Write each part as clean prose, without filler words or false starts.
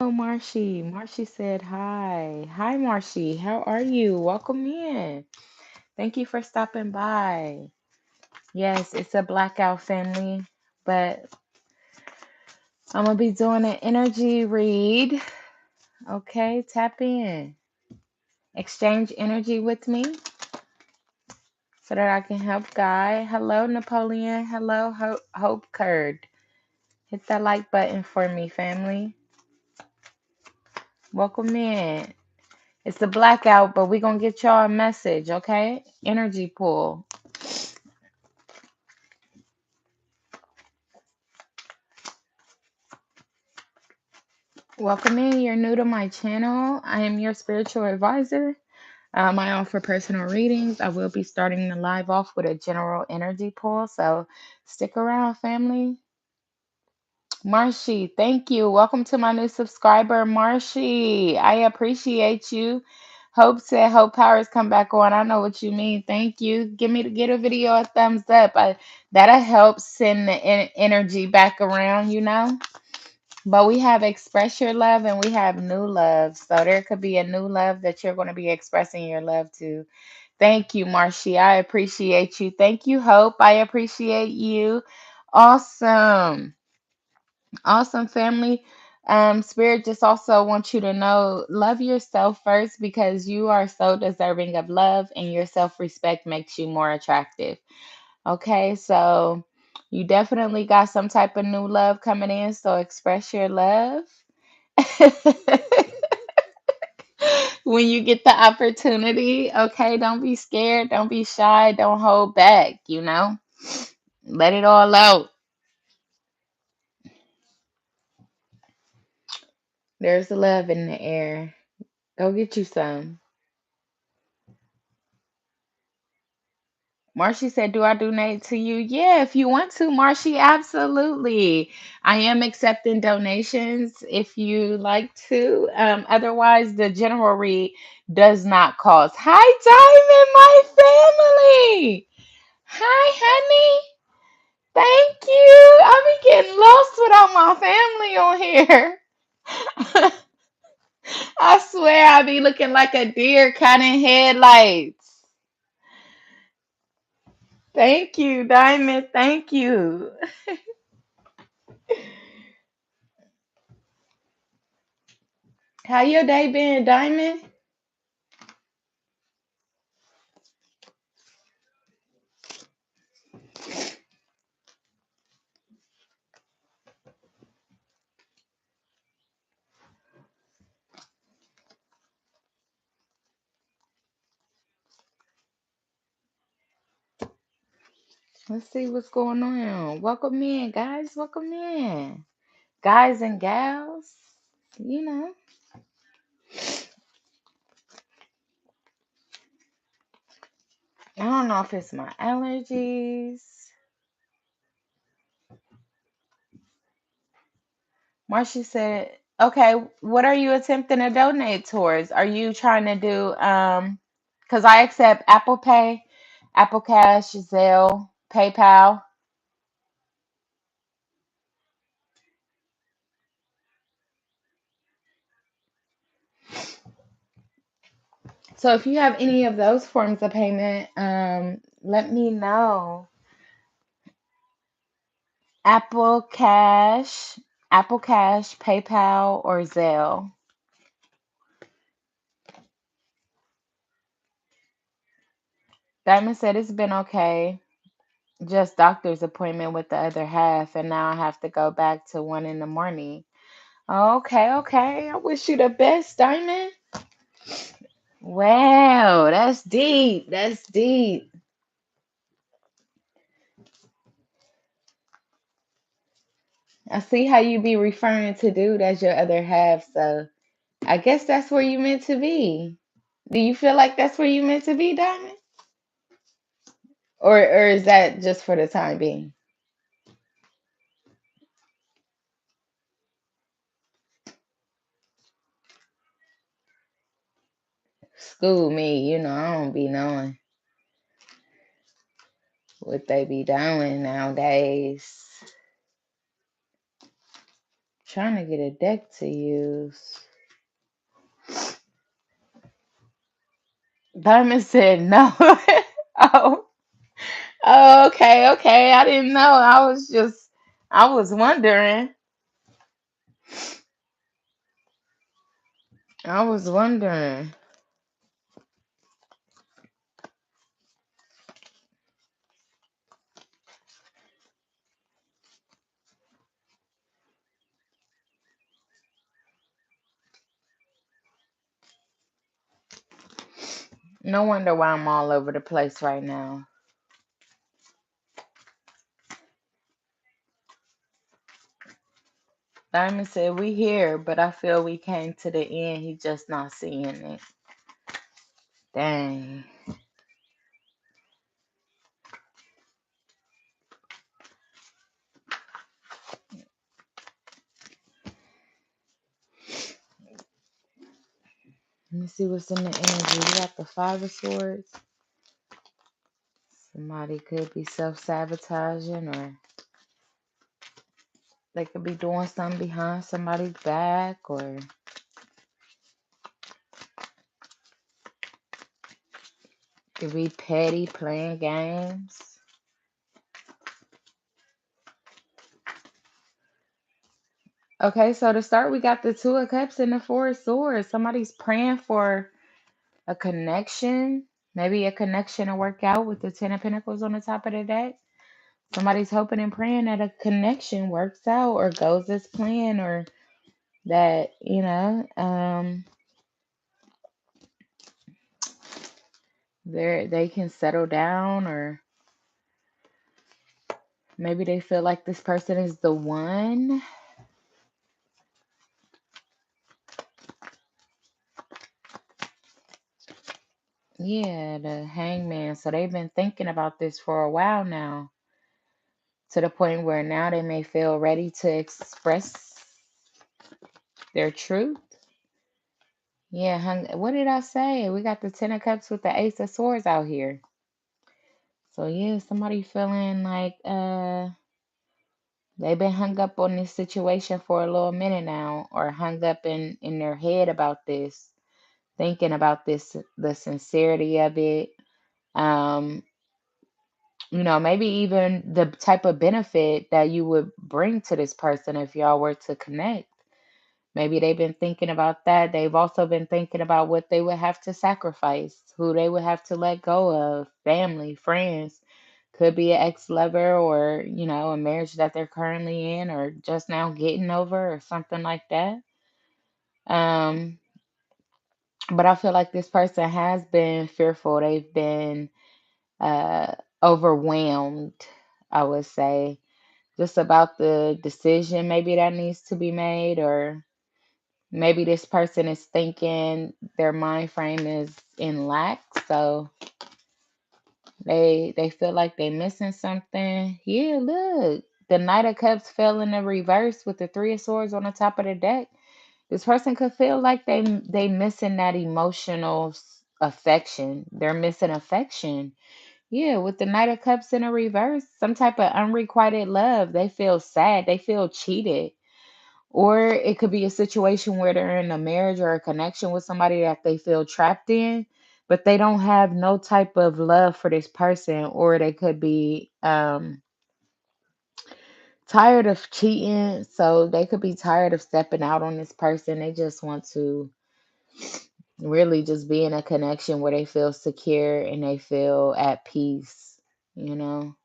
Hello, Marshy. Marshy said hi. Hi, Marshy. How are you? Welcome in. Thank you for stopping by. Yes, it's a blackout family, but I'm going to be doing an energy read. Okay, tap in. Exchange energy with me so that I can help guide. Hello, Napoleon. Hello, Hope Curd. Hit that like button for me, family. Welcome in. It's a blackout, but we're going to get y'all a message, okay? Energy pull. Welcome in. You're new to my channel. I am your spiritual advisor. I offer personal readings. I will be starting the live off with a general energy pull, so stick around, family. Marshy, thank you. Welcome to my new subscriber, Marshy. I appreciate you. Hope said Hope Powers come back on. I know what you mean. Thank you. Get a video a thumbs up. That'll help send the energy back around, you know. But we have express your love and we have new love. So there could be a new love that you're going to be expressing your love to. Thank you, Marshy. I appreciate you. Thank you, Hope. I appreciate you. Awesome. Awesome, family. Spirit just also wants you to know, love yourself first because you are so deserving of love and your self-respect makes you more attractive. Okay, so you definitely got some type of new love coming in, so express your love. When you get the opportunity, okay, don't be scared, don't be shy, don't hold back, you know? Let it all out. There's love in the air. Go get you some. Marshy said, do I donate to you? Yeah, if you want to, Marshy, absolutely. I am accepting donations if you like to. Otherwise, the general read does not cost. Hi, Diamond, my family. Hi, honey. Thank you. I be getting lost without my family on here. I swear I be looking like a deer caught in headlights. Thank you, Diamond. Thank you. How your day been, Diamond? Let's see what's going on. Welcome in, guys. Welcome in. Guys and gals. You know. I don't know if it's my allergies. Marcia said, okay, what are you attempting to donate towards? Are you trying to do because I accept Apple Pay, Apple Cash, Zelle, PayPal. So if you have any of those forms of payment, let me know. Apple Cash, Apple Cash, PayPal, or Zelle. Diamond said it's been okay. Just doctor's appointment with the other half, and now I have to go back to 1 in the morning. Okay, okay. I wish you the best, Diamond. Wow, that's deep. That's deep. I see how you be referring to dude as your other half, so I guess that's where you meant to be. Do you feel like that's where you meant to be, Diamond? Or is that just for the time being? School me, I don't be knowing what they be doing nowadays. trying to get a deck to use. Diamond said no. Oh, oh, okay, okay. I didn't know. I was wondering. I was wondering. No wonder why I'm all over the place right now. Diamond said we here, but I feel we came to the end. He just not seeing it. Dang. Let me see what's in the energy. We got the Five of Swords. Somebody could be self-sabotaging, or they could be doing something behind somebody's back, or could be petty, playing games. Okay, so to start, we got the Two of Cups and the Four of Swords. Somebody's praying for a connection. Maybe a connection to work out with the Ten of Pentacles on the top of the deck. Somebody's hoping and praying that a connection works out or goes as planned, or that, they can settle down, or maybe they feel like this person is the one. Yeah, the Hangman. So they've been thinking about this for a while now, to the point where now they may feel ready to express their truth. Yeah, what did I say? We got the Ten of Cups with the Ace of Swords out here. So yeah, somebody feeling like they've been hung up on this situation for a little minute now, or hung up in their head about this, thinking about this, the sincerity of it. Um, maybe even the type of benefit that you would bring to this person if y'all were to connect. Maybe they've been thinking about that. They've also been thinking about what they would have to sacrifice, who they would have to let go of, family, friends. Could be an ex-lover, or, a marriage that they're currently in, or just now getting over, or something like that. Um, but I feel like this person has been fearful. They've been uh, overwhelmed, I would say, just about the decision maybe that needs to be made, or maybe this person is thinking their mind frame is in lack, so they feel like they missing something. Yeah, look, the Knight of Cups fell in the reverse with the Three of Swords on the top of the deck. This person could feel like they missing that emotional affection. They're missing affection. Yeah, with the Knight of Cups in a reverse, some type of unrequited love. They feel sad. They feel cheated. Or it could be a situation where they're in a marriage or a connection with somebody that they feel trapped in, but they don't have no type of love for this person. Or they could be tired of cheating. So they could be tired of stepping out on this person. They just want to really just be in a connection where they feel secure and they feel at peace, you know.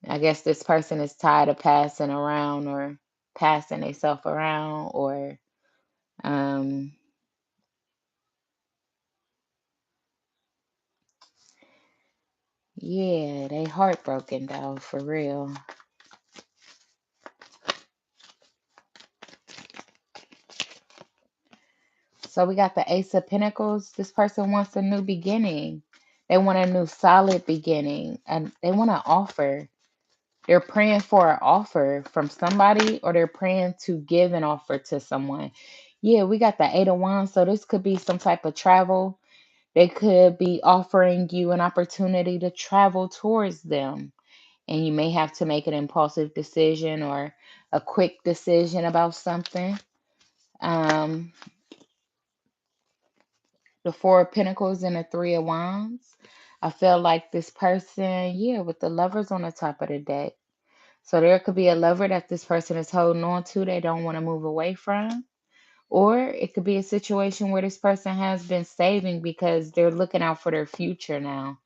I guess this person is tired of passing around, or passing themselves around, or um yeah, they heartbroken though, for real. So we got the Ace of Pentacles. This person wants a new beginning. They want a new solid beginning, and they want to offer. They're praying for an offer from somebody, or they're praying to give an offer to someone. Yeah, we got the Eight of Wands, so this could be some type of travel. They could be offering you an opportunity to travel towards them. and you may have to make an impulsive decision or a quick decision about something. Um, the Four of Pentacles and the Three of Wands. I feel like this person, yeah, with the lovers on the top of the deck. So there could be a lover that this person is holding on to, they don't want to move away from. Or it could be a situation where this person has been saving because they're looking out for their future now.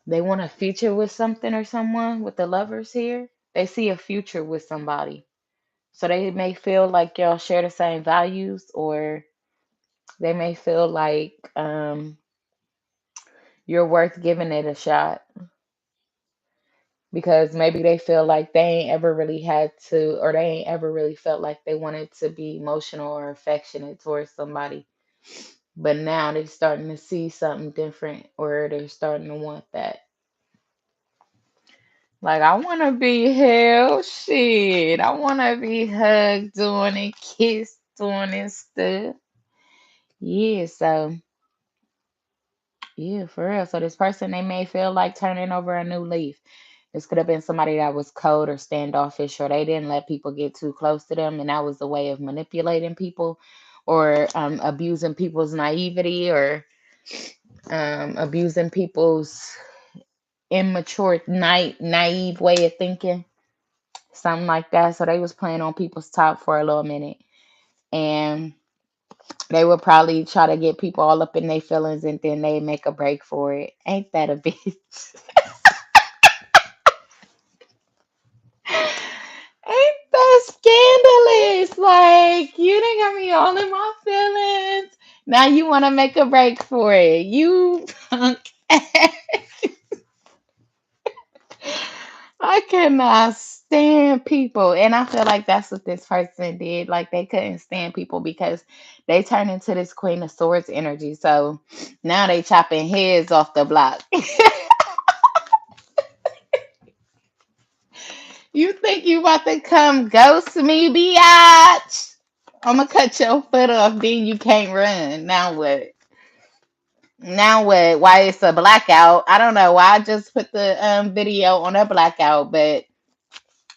They want a future with something or someone with the lovers here. They see a future with somebody. So they may feel like y'all share the same values, or they may feel like you're worth giving it a shot, because maybe they feel like they ain't ever really had to, or they ain't ever really felt like they wanted to be emotional or affectionate towards somebody. But now they're starting to see something different, or they're starting to want that. Like, I want to be held. Shit. I want to be hugged, doing it, kissed, doing and stuff. Yeah, so, yeah, for real. So, this person, they may feel like turning over a new leaf. This could have been somebody that was cold or standoffish, or they didn't let people get too close to them, and that was a way of manipulating people, or abusing people's naivety, or abusing people's immature, naive way of thinking, something like that. So they was playing on people's top for a little minute, and they would probably try to get people all up in their feelings, and then they make a break for it. Ain't that a bitch? Ain't that scandalous? Like, you done got me all in my feelings. Now you want to make a break for it. You punk ass. I cannot stand people. And I feel like that's what this person did. Like, they couldn't stand people because they turned into this Queen of Swords energy. So now they chopping heads off the block. You think you about to come ghost me, biatch? I'm gonna cut your foot off, then you can't run. Now what? Now what? Why it's a blackout? I don't know why I just put the video on a blackout, but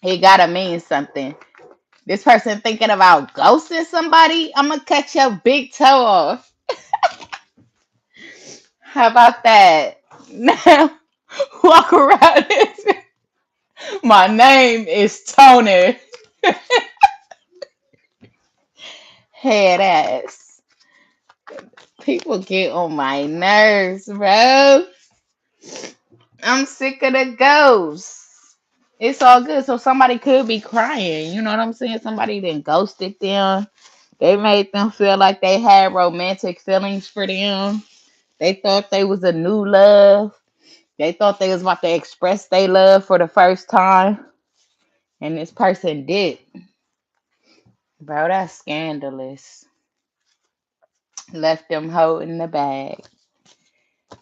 it gotta mean something. This person thinking about ghosting somebody, I'm gonna cut your big toe off. How about that? Now walk around this. My name is Tony. Head ass. People get on my nerves, bro. I'm sick of the ghosts. It's all good. So somebody could be crying. You know what I'm saying? Somebody then ghosted them. They made them feel like they had romantic feelings for them. They thought they was a new love. They thought they was about to express their love for the first time. And this person did. Bro, that's scandalous. Left them holding the bag.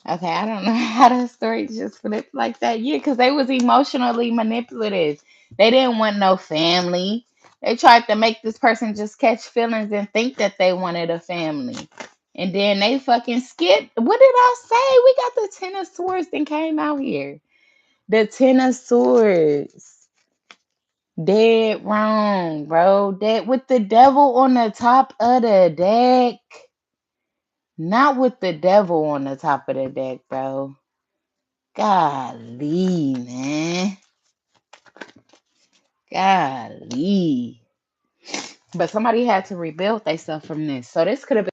Okay, I don't know how the story just flipped like that. Yeah, because they was emotionally manipulative. They didn't want no family. They tried to make this person just catch feelings and think that they wanted a family. And then they fucking skipped. What did I say? We got the Ten of Swords that came out here. The Ten of Swords. Dead wrong, bro. Dead with the devil on the top of the deck. Not with the devil on the top of the deck, bro. Golly, man. Golly. But somebody had to rebuild themselves from this. So this could have been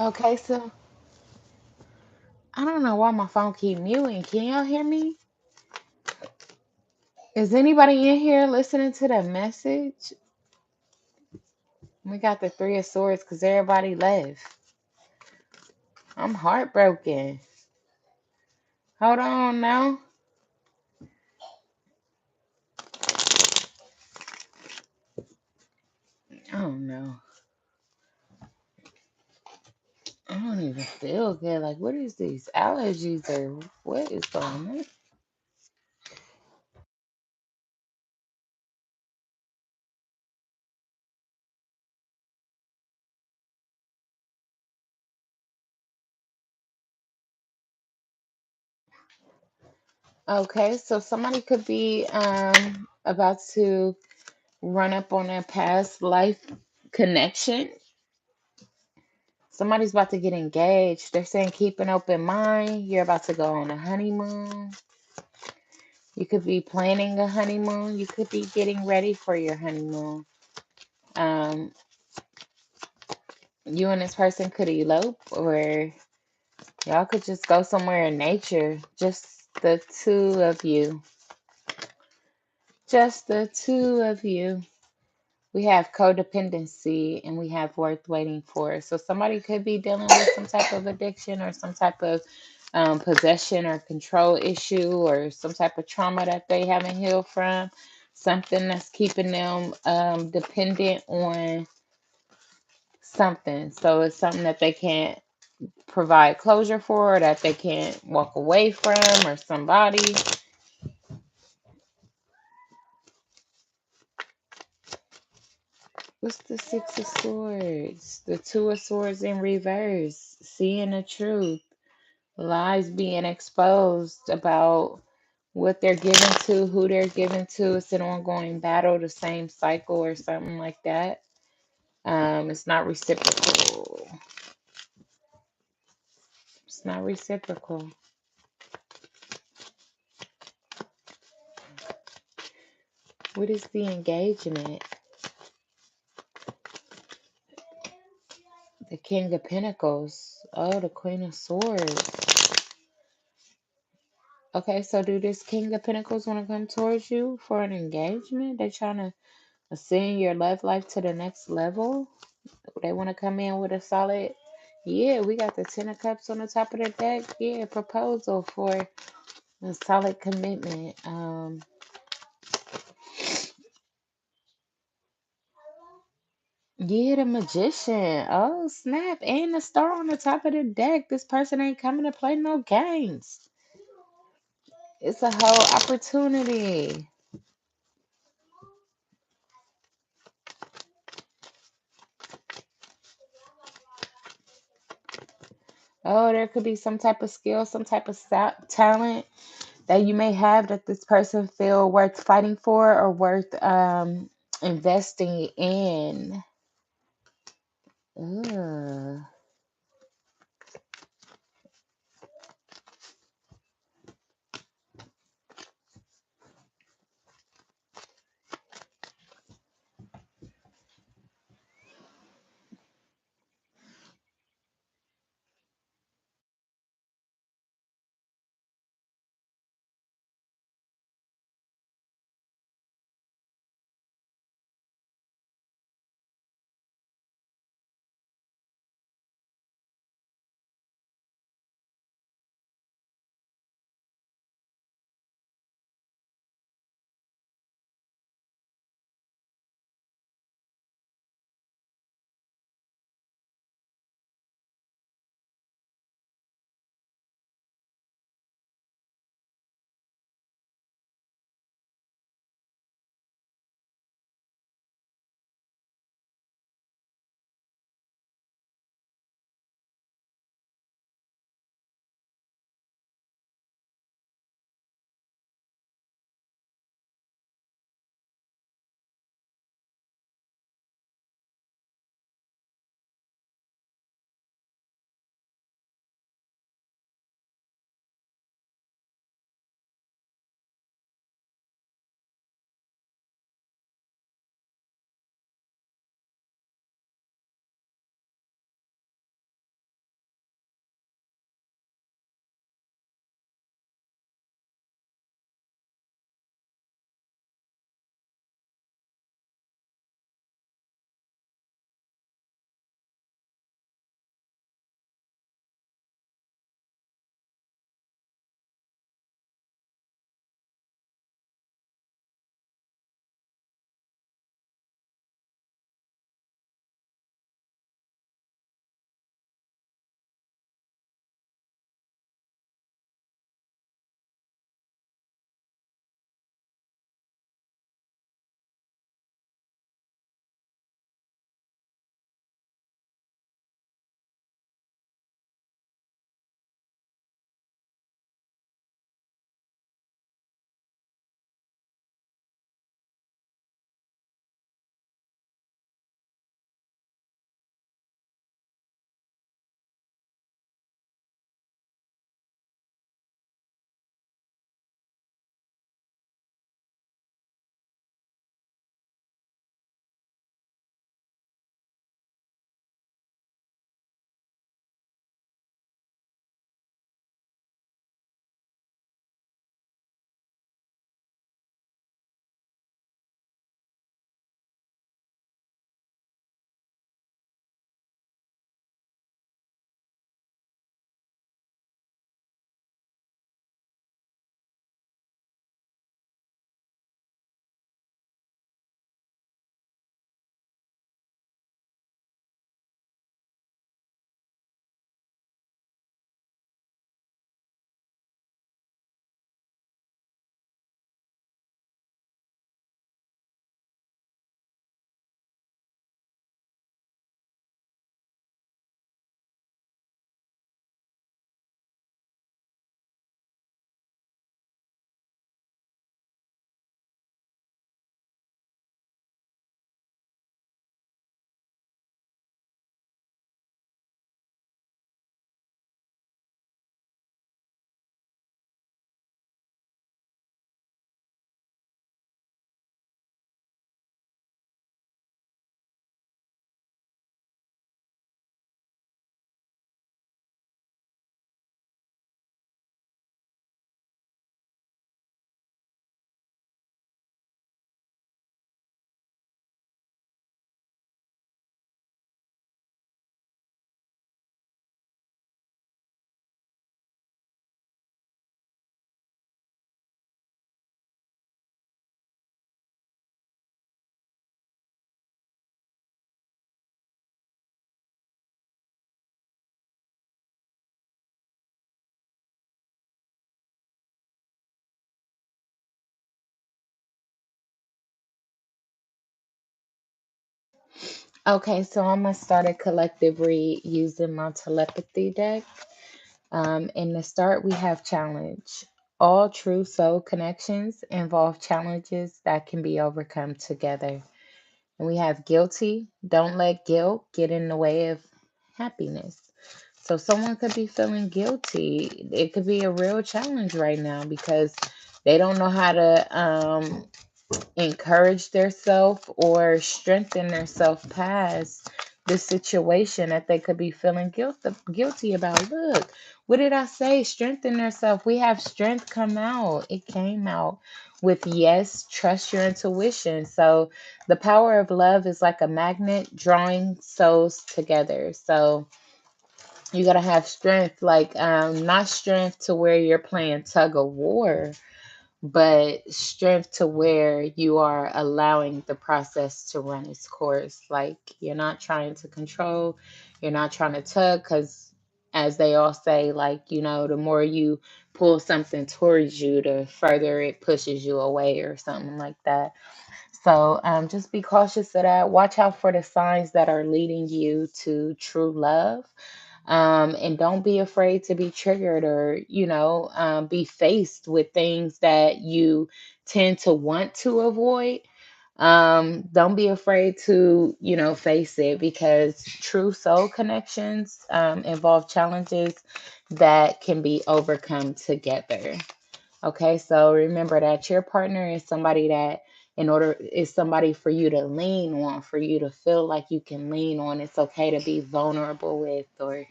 Okay, so I don't know why my phone keep muting. Can y'all hear me? Is anybody in here listening to the message? We got the Three of Swords because everybody left. I'm heartbroken. Hold on now. Oh no. I don't even feel good. Like, what is these allergies or what is going on? Okay, so somebody could be about to run up on their past life connection. Somebody's about to get engaged. They're saying keep an open mind. You're about to go on a honeymoon. You could be planning a honeymoon. You could be getting ready for your honeymoon. Um, you and this person could elope, or y'all could just go somewhere in nature. Just the two of you. Just the two of you. We have codependency and we have worth waiting for. So somebody could be dealing with some type of addiction or some type of possession or control issue or some type of trauma that they haven't healed from. Something that's keeping them dependent on something. So it's something that they can't provide closure for, or that they can't walk away from, or somebody. What's the Six of Swords? The Two of Swords in reverse. Seeing the truth. Lies being exposed about what they're given to, who they're given to. It's an ongoing battle, the same cycle or something like that. It's not reciprocal. It's not reciprocal. What is the engagement? The King of Pentacles. Oh, the Queen of Swords. Okay, so do this King of Pentacles want to come towards you for an engagement? They're trying to ascend your love life to the next level. They want to come in with a solid, yeah, we got the Ten of Cups on the top of the deck. Yeah, proposal for a solid commitment. Yeah, the Magician. Oh, snap. And the star on the top of the deck. This person ain't coming to play no games. It's a whole opportunity. Oh, there could be some type of skill, some type of talent that you may have that this person feel worth fighting for or worth investing in. Ugh. Okay, so I'm gonna start a collective read using my telepathy deck. In the start, we have challenge. All true soul connections involve challenges that can be overcome together. And we have guilty. Don't let guilt get in the way of happiness. So someone could be feeling guilty. It could be a real challenge right now because they don't know how to encourage their self or strengthen their self past the situation that they could be feeling guilty about. Look, what did I say? Strengthen their self. We have strength come out. It came out with yes, trust your intuition. So the power of love is like a magnet drawing souls together. So you gotta have strength, like not strength to where you're playing tug of war, but strength to where you are allowing the process to run its course. Like you're not trying to control, you're not trying to tug, because as they all say, like, the more you pull something towards you, the further it pushes you away or something like that. So just be cautious of that. Watch out for the signs that are leading you to true love. And don't be afraid to be triggered or, be faced with things that you tend to want to avoid. Don't be afraid to, face it, because true soul connections involve challenges that can be overcome together. Okay, so remember that your partner is somebody that, is somebody for you to lean on, for you to feel like you can lean on. It's okay to be vulnerable with, or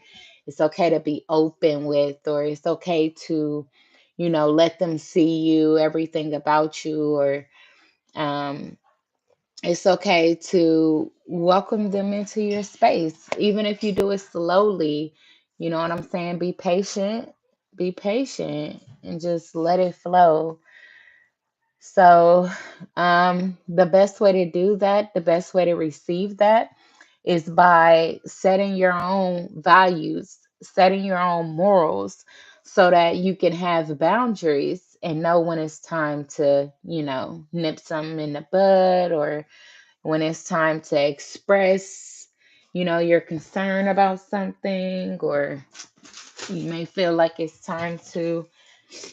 it's okay to be open with, or it's okay to, let them see you, everything about you, or um, it's okay to welcome them into your space, even if you do it slowly. You know what I'm saying? Be patient, and just let it flow. So, the best way to do that, the best way to receive that is by setting your own values, setting your own morals, so that you can have boundaries and know when it's time to, nip something in the bud, or when it's time to express, your concern about something, or you may feel like it's time to,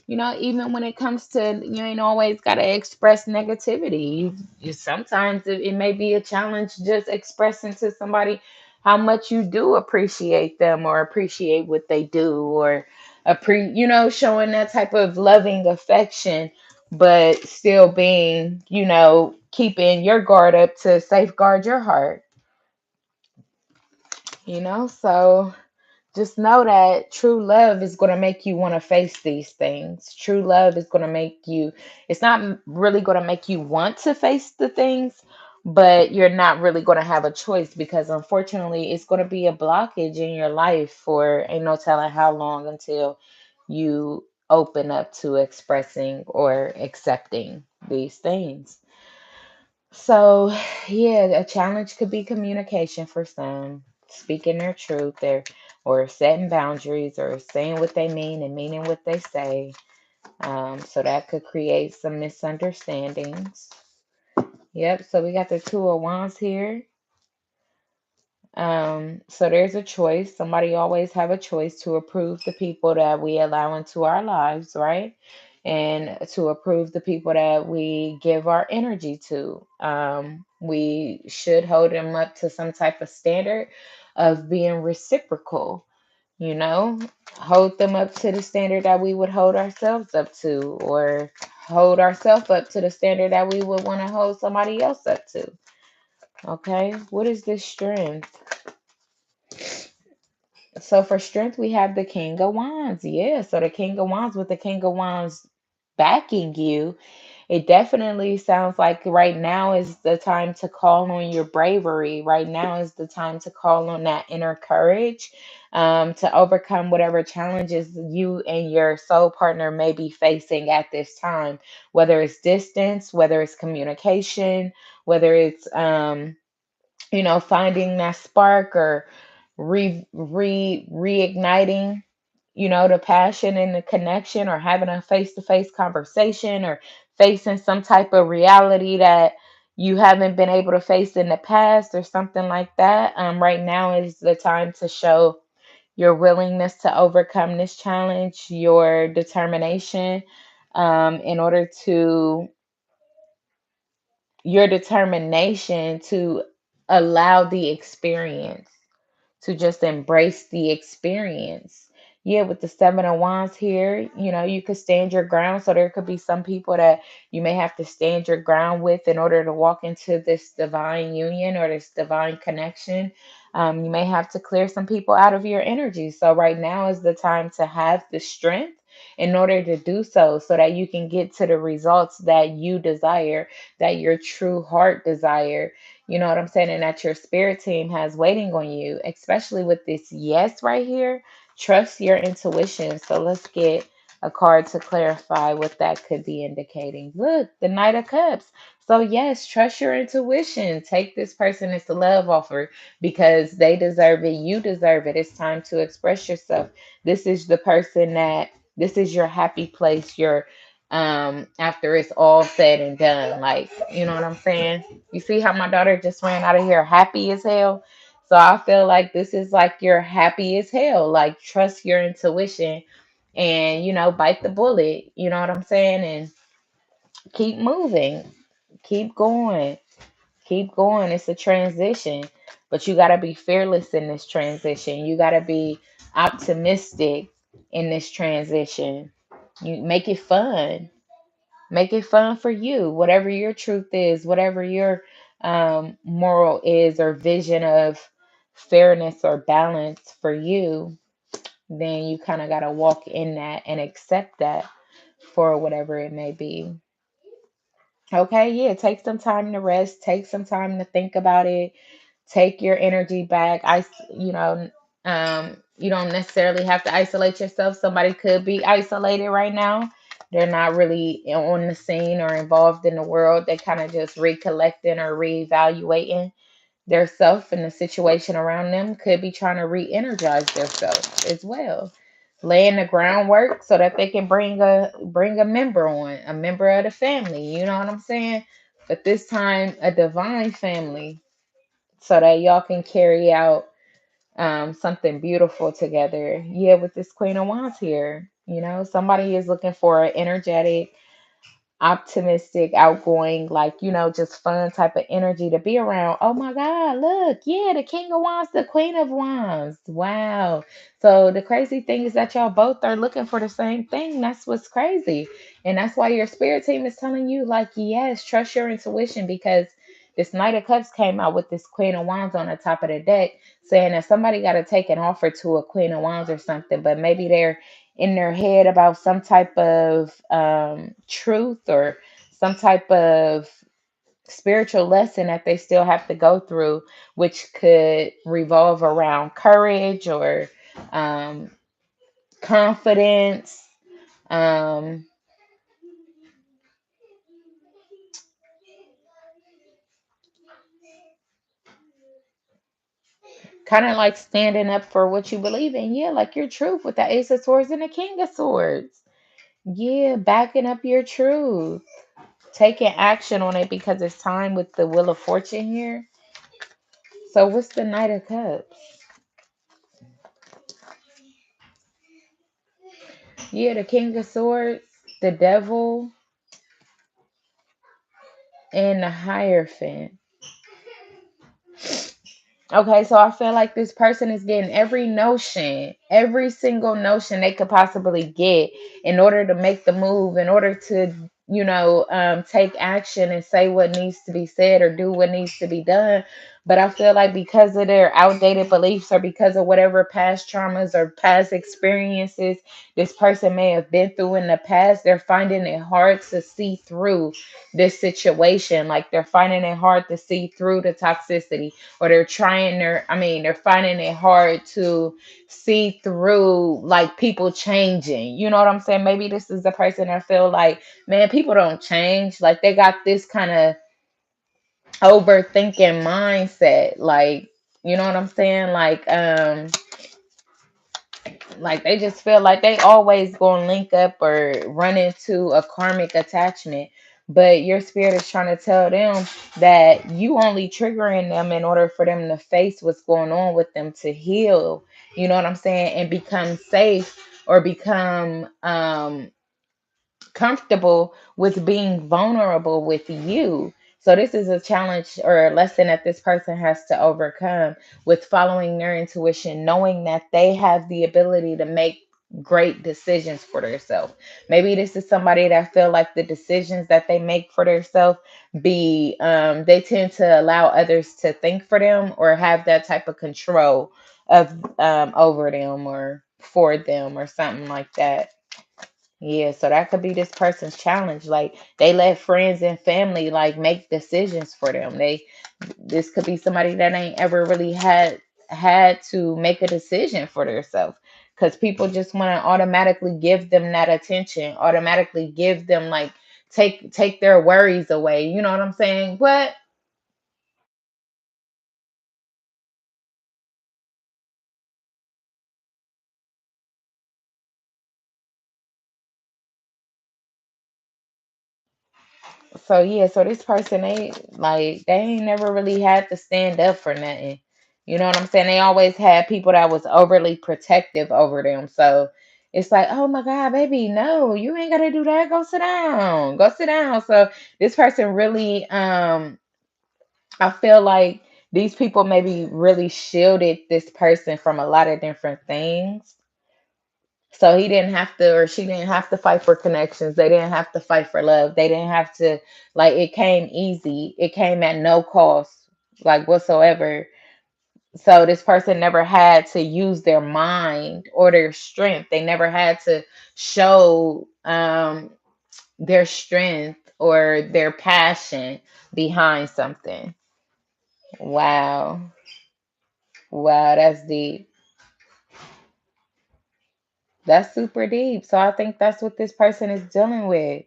even when it comes to, you ain't always got to express negativity. Sometimes it may be a challenge just expressing to somebody how much you do appreciate them, or appreciate what they do, or showing that type of loving affection, but still being, keeping your guard up to safeguard your heart, so just know that true love is going to make you want to face these things. True love is going to make you, it's not really going to make you want to face the things, but you're not really going to have a choice, because unfortunately, it's going to be a blockage in your life for ain't no telling how long, until you open up to expressing or accepting these things. So, yeah, a challenge could be communication for some, speaking their truth, or setting boundaries, or saying what they mean and meaning what they say. So that could create some misunderstandings. Yep, so we got the Two of Wands here. So there's a choice. Somebody always have a choice to approve the people that we allow into our lives, right? And to approve the people that we give our energy to. We should hold them up to some type of standard of being reciprocal, you know, hold them up to the standard that we would hold ourselves up to, or hold ourselves up to the standard that we would want to hold somebody else up to. Okay, what is this strength? So for strength, we have the King of Wands. Yeah, so the King of Wands, with the King of Wands backing you, it definitely sounds like right now is the time to call on your bravery. Right now is the time to call on that inner courage, to overcome whatever challenges you and your soul partner may be facing at this time, whether it's distance, whether it's communication, whether it's finding that spark, or reigniting, the passion and the connection, or having a face to face conversation, or facing some type of reality that, you haven't been able to face in the past or something like that. Right now is the time to show your willingness to overcome this challenge, your determination, in order to your determination to allow the experience, to just embrace the experience. Yeah, with the Seven of Wands here, you could stand your ground. So there could be some people that you may have to stand your ground with in order to walk into this divine union or this divine connection. You may have to clear some people out of your energy. So right now is the time to have the strength in order to do so that you can get to the results that you desire, that your true heart desire. You know what I'm saying? And that your spirit team has waiting on you, especially with this yes right here. Trust your intuition. So let's get a card to clarify what that could be indicating. Look, the Knight of Cups. So, yes, trust your intuition. Take this person as a love offer because they deserve it. You deserve it. It's time to express yourself. This is the person that, this is your happy place, your after it's all said and done. Like, you know what I'm saying? You see how my daughter just ran out of here happy as hell? So I feel like this is like you're happy as hell. Like, trust your intuition and, bite the bullet. You know what I'm saying? And keep moving. Keep going. Keep going. It's a transition, but you got to be fearless in this transition. You got to be optimistic in this transition. You make it fun. Make it fun for you. Whatever your truth is, whatever your moral is or vision of fairness or balance for you, then you kind of got to walk in that and accept that for whatever it may be. Okay, yeah, take some time to rest, take some time to think about it, take your energy back. You don't necessarily have to isolate yourself. Somebody could be isolated right now. They're not really on the scene or involved in the world. They kind of just recollecting or reevaluating their self, and the situation around them could be trying to re-energize their self as well, laying the groundwork so that they can bring a member on, a member of the family. You know what I'm saying? But this time a divine family, so that y'all can carry out something beautiful together. Yeah, with this Queen of Wands here, somebody is looking for an energetic, optimistic, outgoing, like, just fun type of energy to be around. Oh my God, look, yeah, the King of Wands, the Queen of Wands. Wow. So the crazy thing is that y'all both are looking for the same thing. That's what's crazy. And that's why your spirit team is telling you, like, yes, trust your intuition, because this Knight of Cups came out with this Queen of Wands on the top of the deck, saying that somebody got to take an offer to a Queen of Wands or something, but maybe they're in their head about some type of truth or some type of spiritual lesson that they still have to go through, which could revolve around courage or um, confidence. Um, Kind of like standing up for what you believe in. Yeah, like your truth with the Ace of Swords and the King of Swords. Yeah, backing up your truth, taking action on it because it's time with the Wheel of Fortune here. So what's the Knight of Cups? Yeah, the King of Swords, the Devil, and the Hierophant. Okay, so I feel like this person is getting every notion, every single notion they could possibly get in order to make the move, in order to, take action and say what needs to be said or do what needs to be done. But I feel like because of their outdated beliefs or because of whatever past traumas or past experiences this person may have been through in the past, they're finding it hard to see through this situation. Like they're finding it hard to see through the toxicity, or they're finding it hard to see through like people changing. You know what I'm saying? Maybe this is the person that feel like, man, people don't change. Like they got this kind of overthinking mindset. Like, you know what I'm saying? Like they just feel like they always gonna link up or run into a karmic attachment. but your spirit is trying to tell them that you only triggering them in order for them to face what's going on with them to heal, you know what I'm saying, and become safe, or become comfortable with being vulnerable with you. So this is a challenge or a lesson that this person has to overcome with following their intuition, knowing that they have the ability to make great decisions for themselves. Maybe this is somebody that feel like the decisions that they make for themselves be they tend to allow others to think for them or have that type of control of over them or for them or something like that. Yeah, so that could be this person's challenge. Like they let friends and family like make decisions for them. This could be somebody that ain't ever really had to make a decision for themselves. Because people just want to automatically give them that attention, automatically give them like take their worries away. You know what I'm saying? But so yeah, so this person they ain't never really had to stand up for nothing. You know what I'm saying? They always had people that was overly protective over them. So it's like, oh my God, baby, no, you ain't gotta do that. Go sit down. Go sit down. So this person really I feel like these people maybe really shielded this person from a lot of different things. So he didn't have to, or she didn't have to fight for connections. They didn't have to fight for love. They didn't have to, like, it came easy. It came at no cost, like, whatsoever. So this person never had to use their mind or their strength. They never had to show their strength or their passion behind something. Wow. Wow, that's deep. That's super deep. So I think that's what this person is dealing with.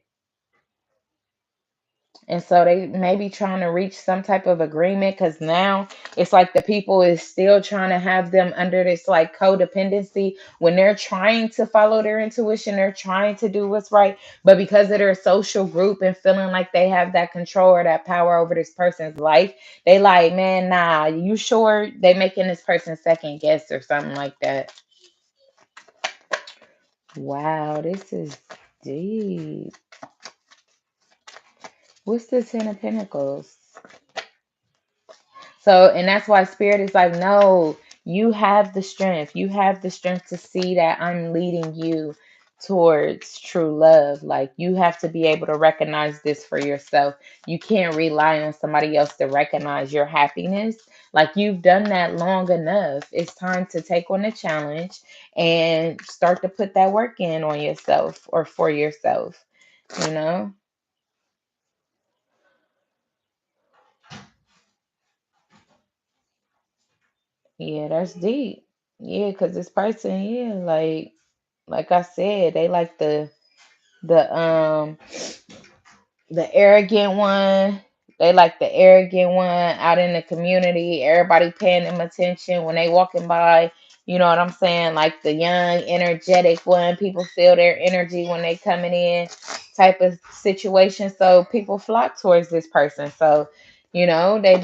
And so they may be trying to reach some type of agreement because now it's like the people is still trying to have them under this like codependency when they're trying to follow their intuition, they're trying to do what's right. But because of their social group and feeling like they have that control or that power over this person's life, they like, man, nah, you sure? They making this person second guess or something like that. Wow, this is deep. What's the Ten of Pentacles? So, and that's why spirit is like, no, you have the strength. You have the strength to see that I'm leading you towards true love. Like, you have to be able to recognize this for yourself. You can't rely on somebody else to recognize your happiness. Like, you've done that long enough. It's time to take on the challenge and start to put that work in on yourself or for yourself, you know? Yeah, that's deep. Yeah, because this person, yeah, like I said, they like the the arrogant one. They like the arrogant one out in the community. Everybody paying them attention when they walking by. You know what I'm saying? Like the young, energetic one. People feel their energy when they coming in, type of situation. So people flock towards this person. So,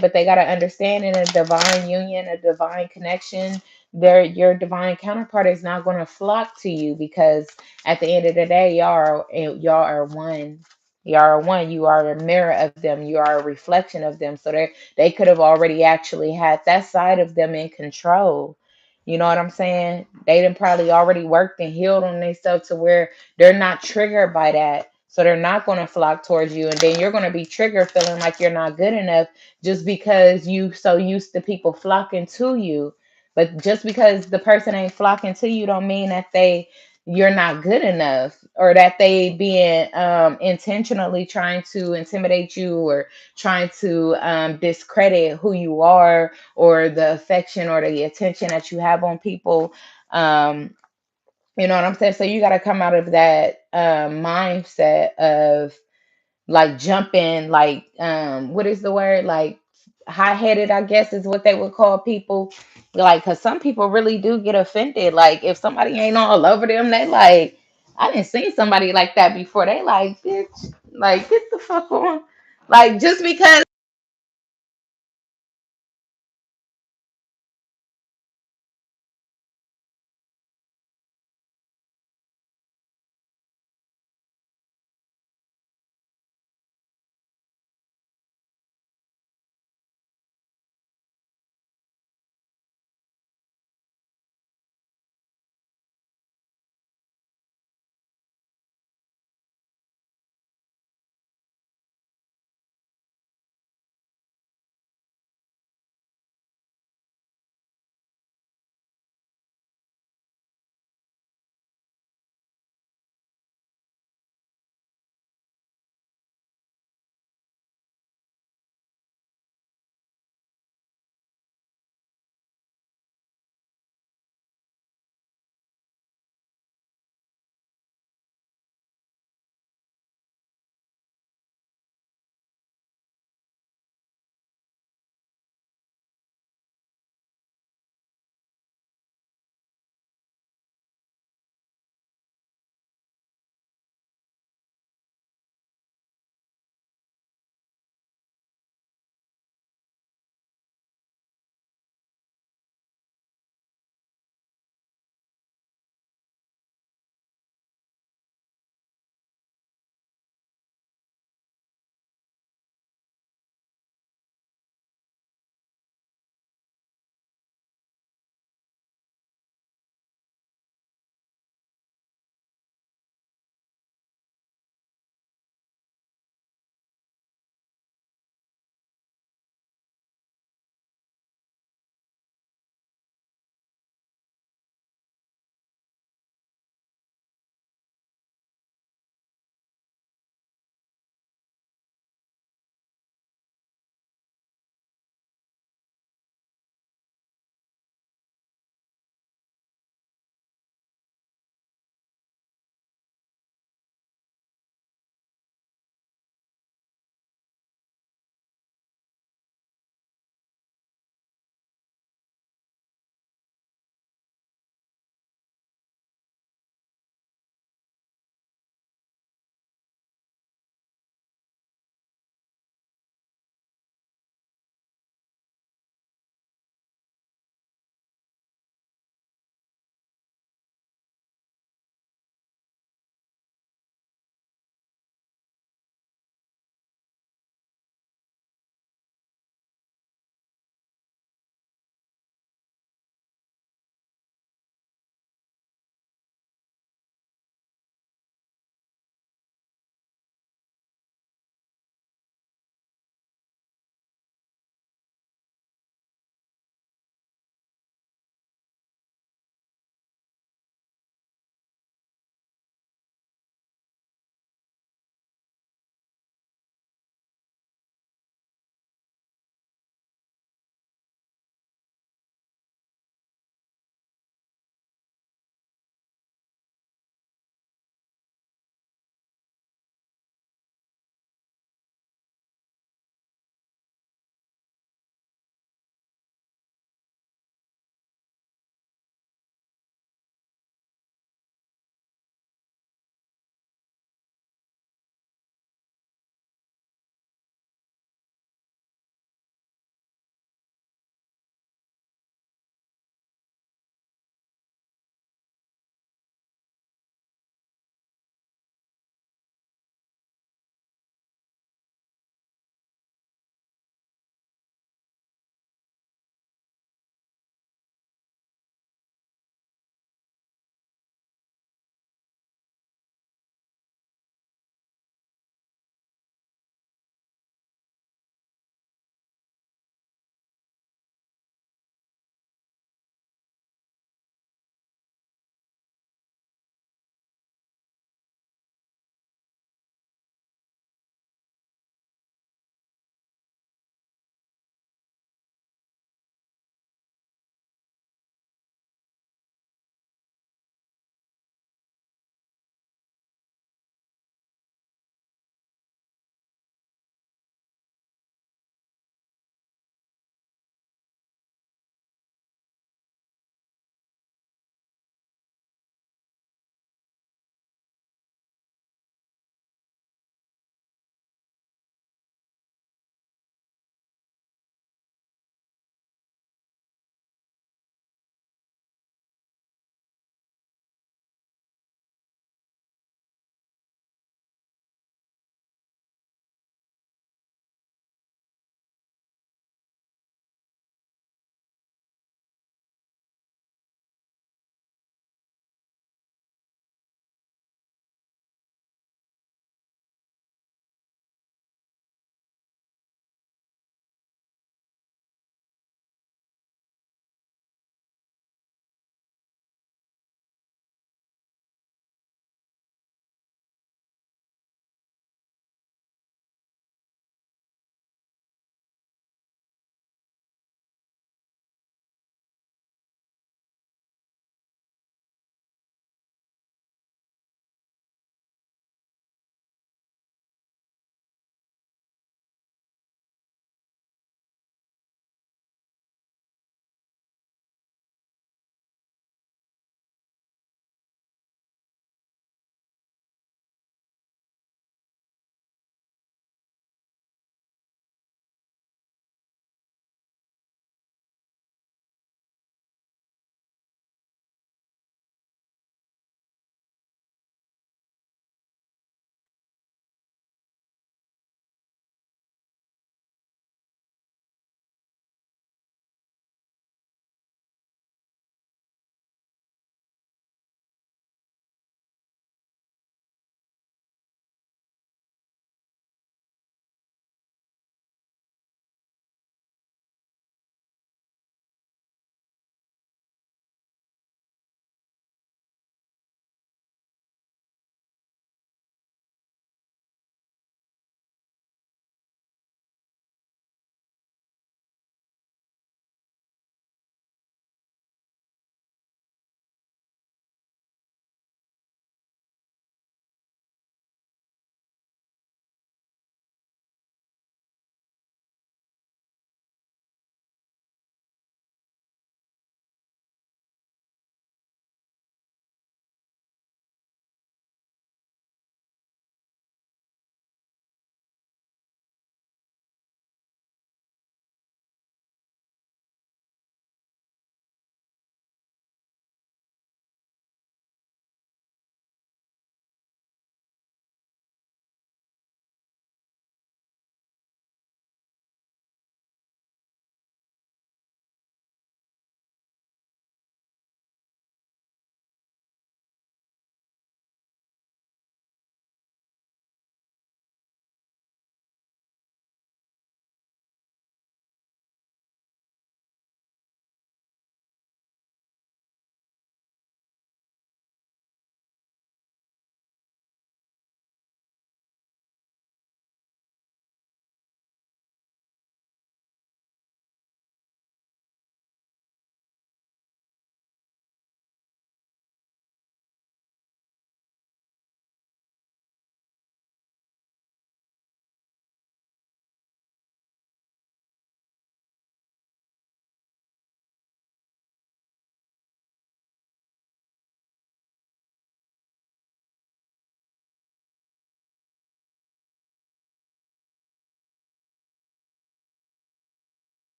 but they gotta understand in a divine union, a divine connection, your divine counterpart is not gonna flock to you because at the end of the day, y'all are one. You are one. You are a mirror of them. You are a reflection of them. So they could have already actually had that side of them in control. You know what I'm saying? They done probably already worked and healed on themselves to where they're not triggered by that. So they're not going to flock towards you. And then you're going to be triggered feeling like you're not good enough just because you so used to people flocking to you. But just because the person ain't flocking to you don't mean that you're not good enough or that they being intentionally trying to intimidate you or trying to discredit who you are or the affection or the attention that you have on people. um you know what I'm saying? So you got to come out of that mindset of like jumping, like what is the word, like high-headed, I guess is what they would call people, like because some people really do get offended, like if somebody ain't all over them, they like, I didn't see somebody like that before, they like, bitch, Like, get the fuck on. Like, just because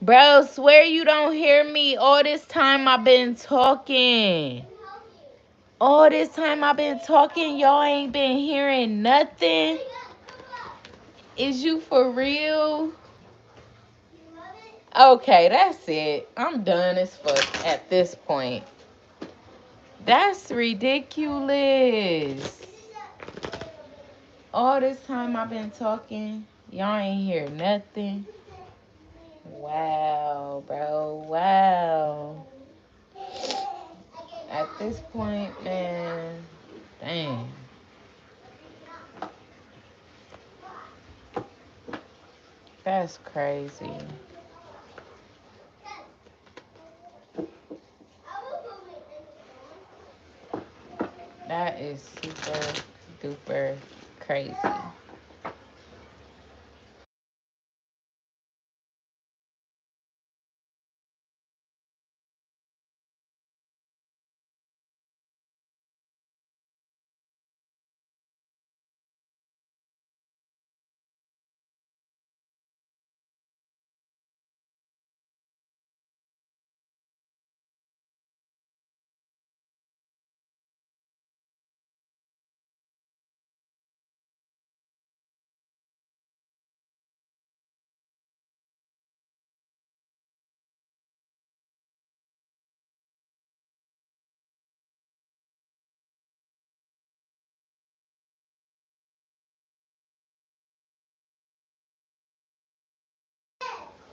Bro, swear you don't hear me. All this time I've been talking. All this time I've been talking, y'all ain't been hearing nothing. Is you for real? Okay, that's it. I'm done as fuck at this point. That's ridiculous. All this time I've been talking, y'all ain't hear nothing. Wow, bro. Wow. At this point, man, damn. That's crazy. That is super duper crazy.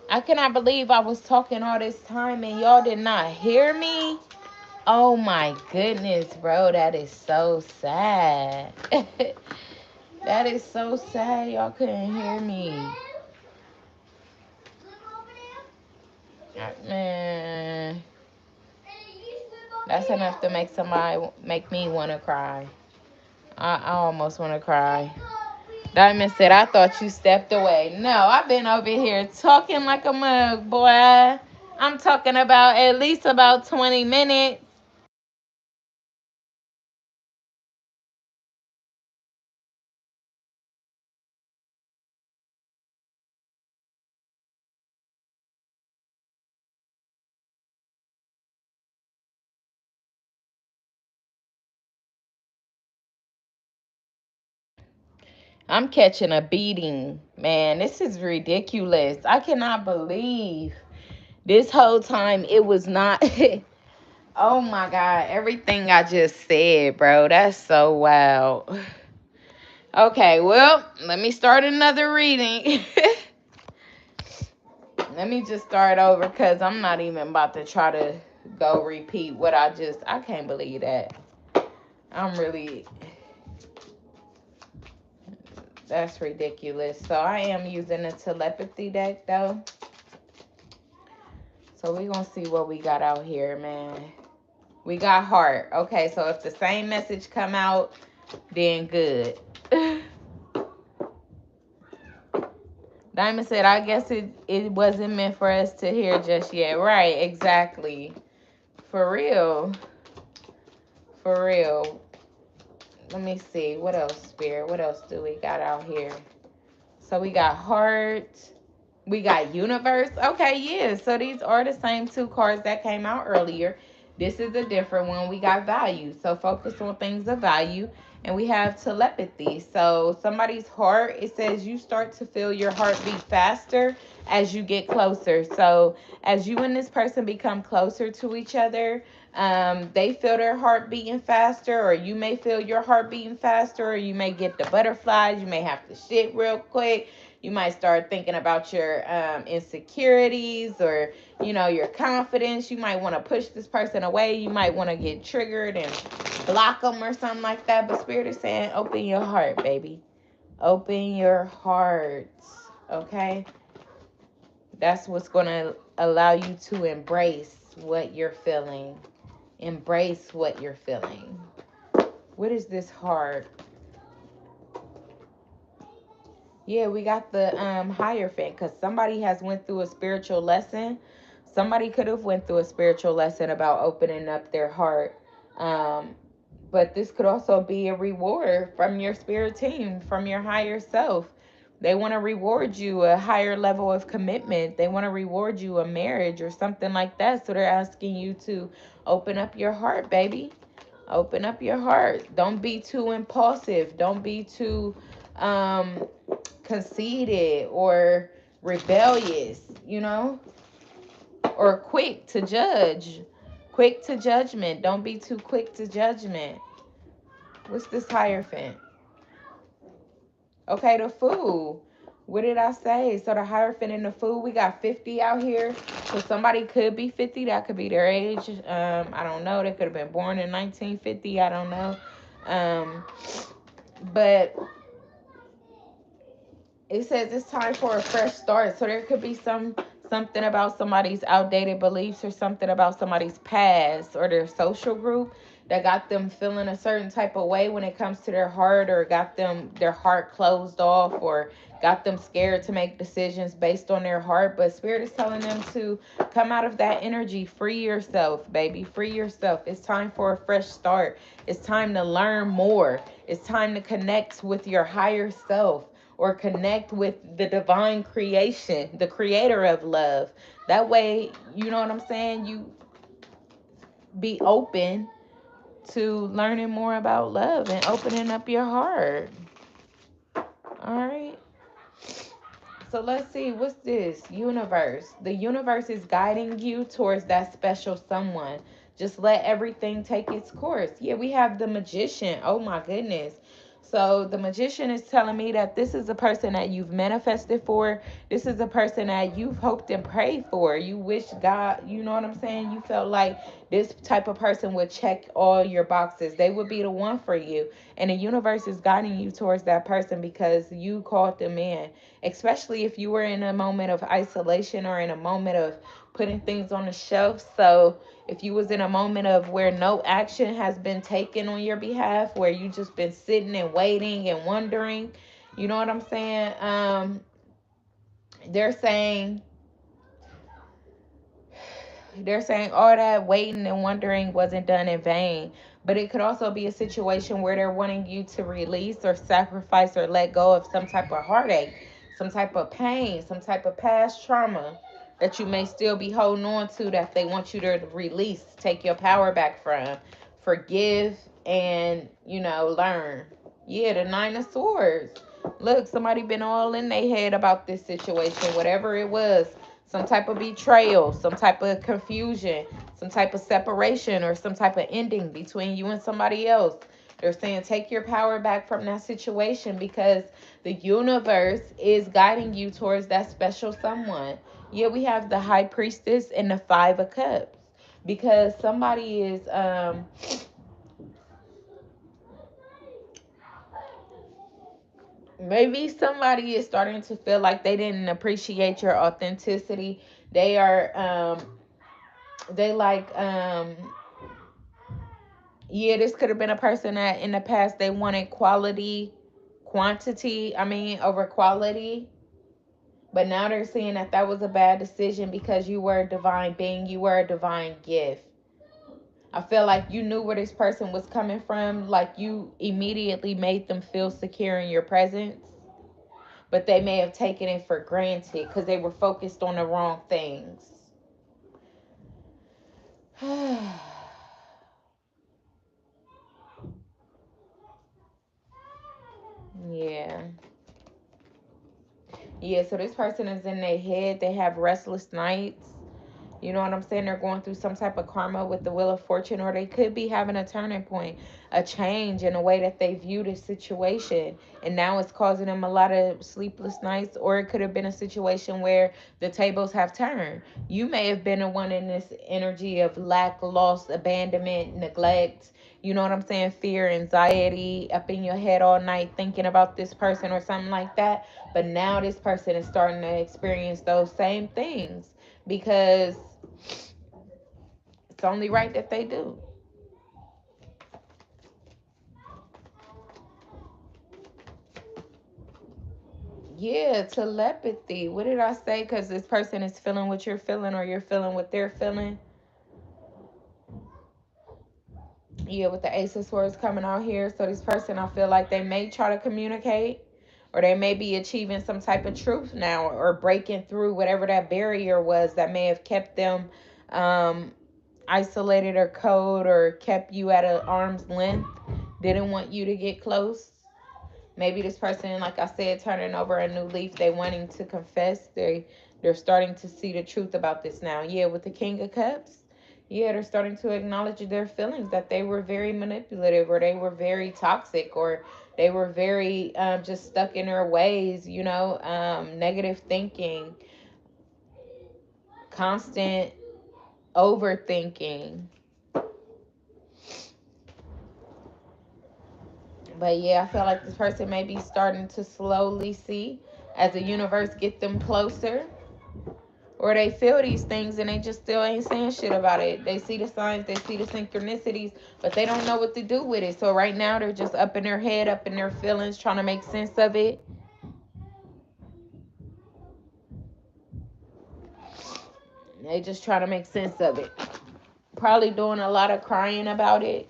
I cannot believe I was talking all this time and y'all did not hear me. Oh my goodness, bro. That is so sad. That is so sad. Y'all couldn't hear me. Man, that's enough to make me want to cry. I almost want to cry. Diamond said, I thought you stepped away. No, I've been over here talking like a mug, boy. I'm talking about at least about 20 minutes. I'm catching a beating, man. This is ridiculous. I cannot believe this whole time it was not. Oh my God. Everything I just said, bro. That's so wild. Okay, well, let me start another reading. Let me just start over because I'm not even about to try to go repeat what I can't believe that. I'm really, that's ridiculous. So I am using a telepathy deck though. So we're going to see what we got out here, man. We got heart. Okay, so if the same message come out, then good. Diamond said, I guess it wasn't meant for us to hear just yet. Right, exactly. For real. For real. Let me see. What else, Spirit? What else do we got out here? So we got heart. We got universe. Okay, yeah. So these are the same two cards that came out earlier. This is a different one. We got value. So focus on things of value. And we have telepathy. So somebody's heart, it says you start to feel your heartbeat faster as you get closer. So as you and this person become closer to each other, they feel their heart beating faster, or you may feel your heart beating faster, or you may get the butterflies. You may have to shit real quick. You might start thinking about your insecurities, or your confidence. You might want to push this person away. You might want to get triggered and block them or something like that. But Spirit is saying, open your heart, baby. Open your heart. Okay? That's what's going to allow you to embrace what you're feeling. Embrace what you're feeling. What is this heart? Yeah, we got the Hierophant, because somebody has went through a spiritual lesson. Somebody could have went through a spiritual lesson about opening up their heart. But this could also be a reward from your spirit team, from your higher self. They want to reward you a higher level of commitment. They want to reward you a marriage or something like that. So they're asking you to open up your heart, baby. Open up your heart. Don't be too impulsive. Don't be too um, conceited or rebellious, or quick to judge. Quick to judgment. Don't be too quick to judgment. What's this Hierophant? Okay, the Fool. What did I say? So the Hierophant and the Fool, we got 50 out here. So somebody could be 50. That could be their age. I don't know. They could have been born in 1950. I don't know. But it says it's time for a fresh start. So there could be something about somebody's outdated beliefs or something about somebody's past or their social group that got them feeling a certain type of way when it comes to their heart, or got them their heart closed off, or got them scared to make decisions based on their heart. But Spirit is telling them to come out of that energy. Free yourself, baby. Free yourself. It's time for a fresh start. It's time to learn more. It's time to connect with your higher self, or connect with the divine creation, the creator of love. That way, you know what I'm saying? You be open to learning more about love and opening up your heart. All right. So let's see, what's this? Universe. The universe is guiding you towards that special someone. Just let everything take its course. Yeah, we have the Magician. Oh my goodness. So the Magician is telling me that this is a person that you've manifested for. This is a person that you've hoped and prayed for. You wish God, you know what I'm saying? You felt like this type of person would check all your boxes. They would be the one for you. And the universe is guiding you towards that person because you called them in, especially if you were in a moment of isolation or in a moment of putting things on the shelf. So if you was in a moment of where no action has been taken on your behalf, where you just been sitting and waiting and wondering, you know what I'm saying? They're saying they're saying all that waiting and wondering wasn't done in vain. But it could also be a situation where they're wanting you to release or sacrifice or let go of some type of heartache, some type of pain, some type of past trauma that you may still be holding on to, that they want you to release, take your power back from, forgive, and, learn. Yeah, the Nine of Swords. Look, somebody been all in their head about this situation, whatever it was. Some type of betrayal, some type of confusion, some type of separation, or some type of ending between you and somebody else. They're saying take your power back from that situation because the universe is guiding you towards that special someone. Yeah, we have the High Priestess and the Five of Cups, because somebody is maybe somebody is starting to feel like they didn't appreciate your authenticity. They are they like yeah, this could have been a person that in the past they wanted over quality. But now they're seeing that that was a bad decision because you were a divine being, you were a divine gift. I feel like you knew where this person was coming from, like you immediately made them feel secure in your presence, but they may have taken it for granted because they were focused on the wrong things. Yeah. Yeah, so this person is in their head. They have restless nights. You know what I'm saying? They're going through some type of karma with the Wheel of Fortune, or they could be having a turning point, a change in the way that they view the situation. And now it's causing them a lot of sleepless nights, or it could have been a situation where the tables have turned. You may have been the one in this energy of lack, loss, abandonment, neglect. You know what I'm saying? Fear, anxiety, up in your head all night thinking about this person or something like that. But now this person is starting to experience those same things because it's only right that they do. Yeah, telepathy. What did I say? Because this person is feeling what you're feeling, or you're feeling what they're feeling. Yeah, with the Ace of Swords coming out here. So this person, I feel like they may try to communicate, or they may be achieving some type of truth now, or breaking through whatever that barrier was that may have kept them um, isolated or cold, or kept you at an arm's length, didn't want you to get close. Maybe this person, like I said, turning over a new leaf, they wanting to confess. They're starting to see the truth about this now. Yeah, with the King of Cups. Yeah, they're starting to acknowledge their feelings, that they were very manipulative, or they were very toxic, or they were very just stuck in their ways, negative thinking, constant overthinking. But yeah, I feel like this person may be starting to slowly see as the universe get them closer, or they feel these things and they just still ain't saying shit about it. They see the signs, they see the synchronicities, but they don't know what to do with it. So right now they're just up in their head, up in their feelings, trying to make sense of it. They just trying to make sense of it. Probably doing a lot of crying about it.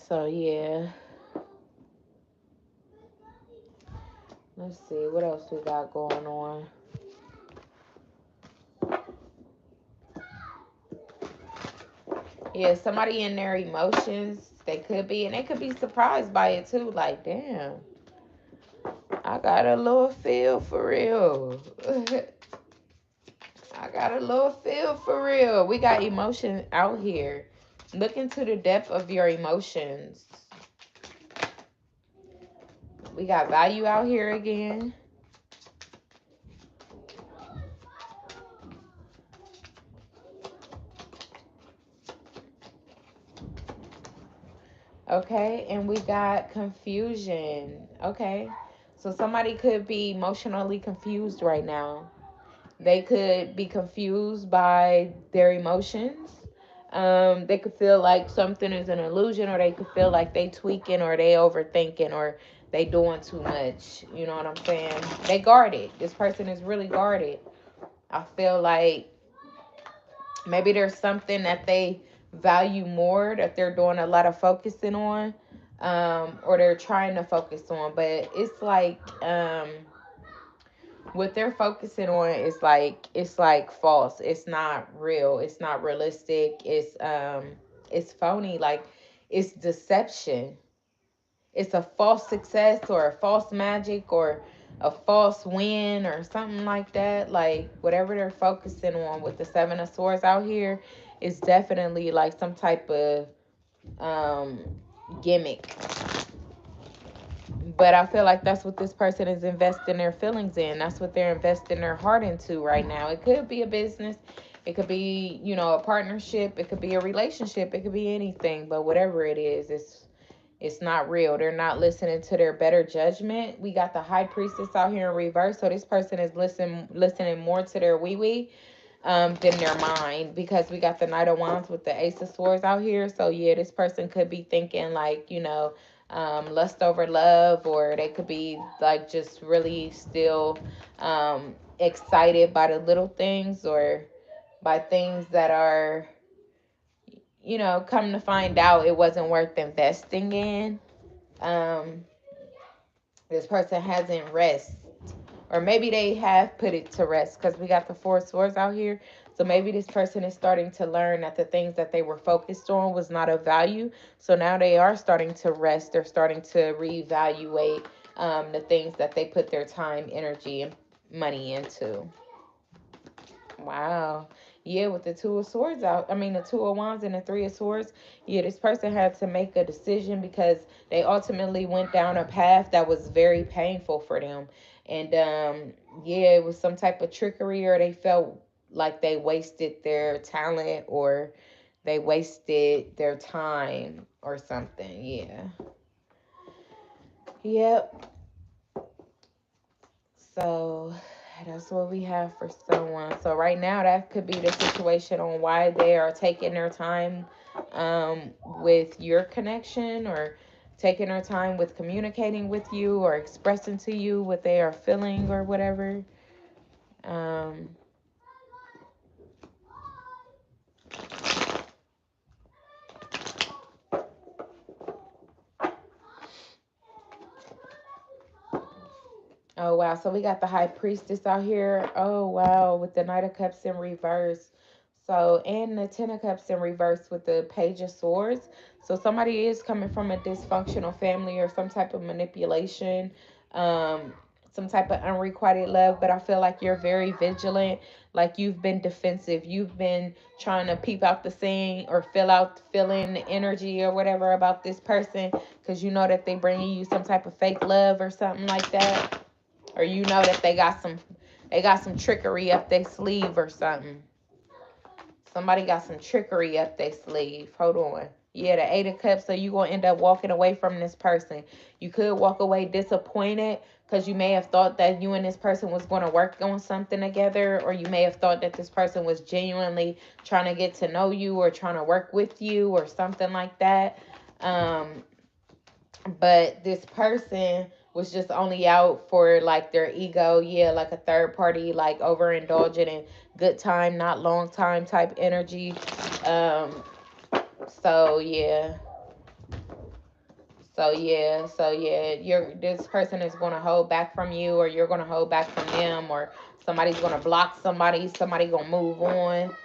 So yeah, let's see what else we got going on. Yeah, somebody in their emotions, they could be, and they could be surprised by it too. Like, damn, I got a little feel for real. I got a little feel for real. We got emotion out here. Look into the depth of your emotions. We got value out here again. Okay, and we got confusion. Okay, so somebody could be emotionally confused right now. They could be confused by their emotions. They could feel like something is an illusion, or they could feel like they tweaking, or they overthinking, or they doing too much. You know what I'm saying? They guarded. This person is really guarded. I feel like maybe there's something that they value more, that they're doing a lot of focusing on, or they're trying to focus on. But it's like what they're focusing on is like, it's like false. It's not real. It's not realistic. It's phony. Like, it's deception. It's a false success, or a false magic, or a false win, or something like that. Like, whatever they're focusing on with the Seven of Swords out here is definitely like some type of um gimmick. But I feel like that's what this person is investing their feelings in. That's what they're investing their heart into right now. It could be a business. It could be, a partnership. It could be a relationship. It could be anything. But whatever it is, it's not real. They're not listening to their better judgment. We got the High Priestess out here in reverse. So this person is listening more to their wee than their mind, because we got the Knight of Wands with the Ace of Swords out here. So yeah, this person could be thinking like, lust over love, or they could be like just really still excited by the little things, or by things that are, come to find out it wasn't worth investing in. Um, this person hasn't rest, or maybe they have put it to rest, because we got the Four of Swords out here. So maybe this person is starting to learn that the things that they were focused on was not of value. So now they are starting to rest. They're starting to reevaluate the things that they put their time, energy, and money into. Wow. Yeah, with the Two of Swords out, I mean, the Two of Wands and the Three of Swords. Yeah, this person had to make a decision, because they ultimately went down a path that was very painful for them. And yeah, it was some type of trickery, or they felt like they wasted their talent, or they wasted their time, or something. Yeah. Yep. So that's what we have for someone. So right now, that could be the situation on why they are taking their time with your connection, or taking their time with communicating with you or expressing to you what they are feeling or whatever. Um, Oh, wow. So we got the high priestess out here. Oh, wow. With the Knight of Cups in reverse. So, and the Ten of Cups in reverse with the Page of Swords. So somebody is coming from a dysfunctional family or some type of manipulation, um, some type of unrequited love. But I feel like you're very vigilant. Like you've been defensive. You've been trying to peep out the scene or feeling the energy or whatever about this person, because you know that they bringing you some type of fake love or something like that, or you know that they got some trickery up their sleeve or something. Somebody got some trickery up their sleeve. Hold on. Yeah, the Eight of Cups. So you gonna end up walking away from this person. You could walk away disappointed because you may have thought that you and this person was going to work on something together, or you may have thought that this person was genuinely trying to get to know you or trying to work with you or something like that. Um, but this person was just only out for like their ego, yeah, like a third party, like overindulgent in good time, not long time type energy. um so yeah, so yeah, you're this person is going to hold back from you, or you're going to hold back from them, or somebody's going to block somebody going to move on,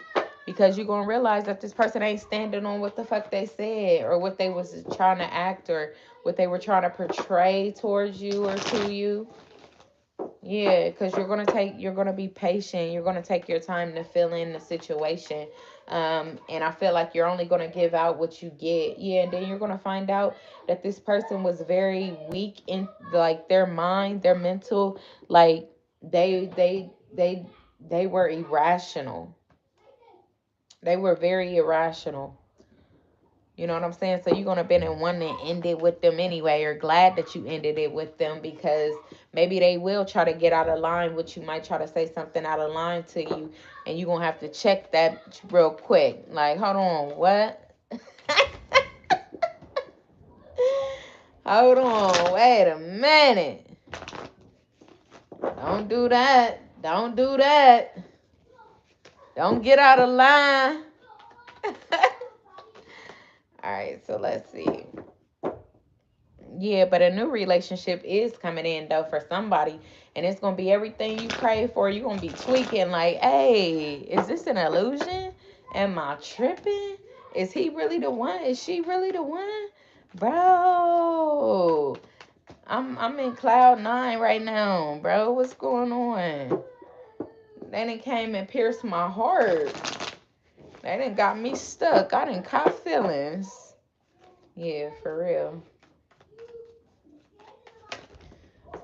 because you're gonna realize that this person ain't standing on what the fuck they said, or what they was trying to act, or what they were trying to portray towards you or to you. Yeah, because you're gonna be patient. You're gonna take your time to fill in the situation. And I feel like you're only gonna give out what you get. Yeah, and then you're gonna find out that this person was very weak in like their mind, their mental, like they were irrational. They were very irrational. You know what I'm saying? So you're gonna been in one and end it with them anyway, or glad that you ended it with them, because maybe they will try to get out of line, which you might try to say something out of line to you, and you're gonna have to check that real quick. Like, hold on, what? Hold on, wait a minute. Don't do that. Don't do that. Don't get out of line. All right, so let's see. Yeah, but a new relationship is coming in though for somebody, and it's gonna be everything you pray for. You're gonna be tweaking like, hey, is this an illusion? Am I tripping? Is he really the one? Is she really the one? Bro, I'm in cloud nine right now, bro. What's going on? They done came and pierced my heart. They done got me stuck. I done caught feelings. Yeah, for real.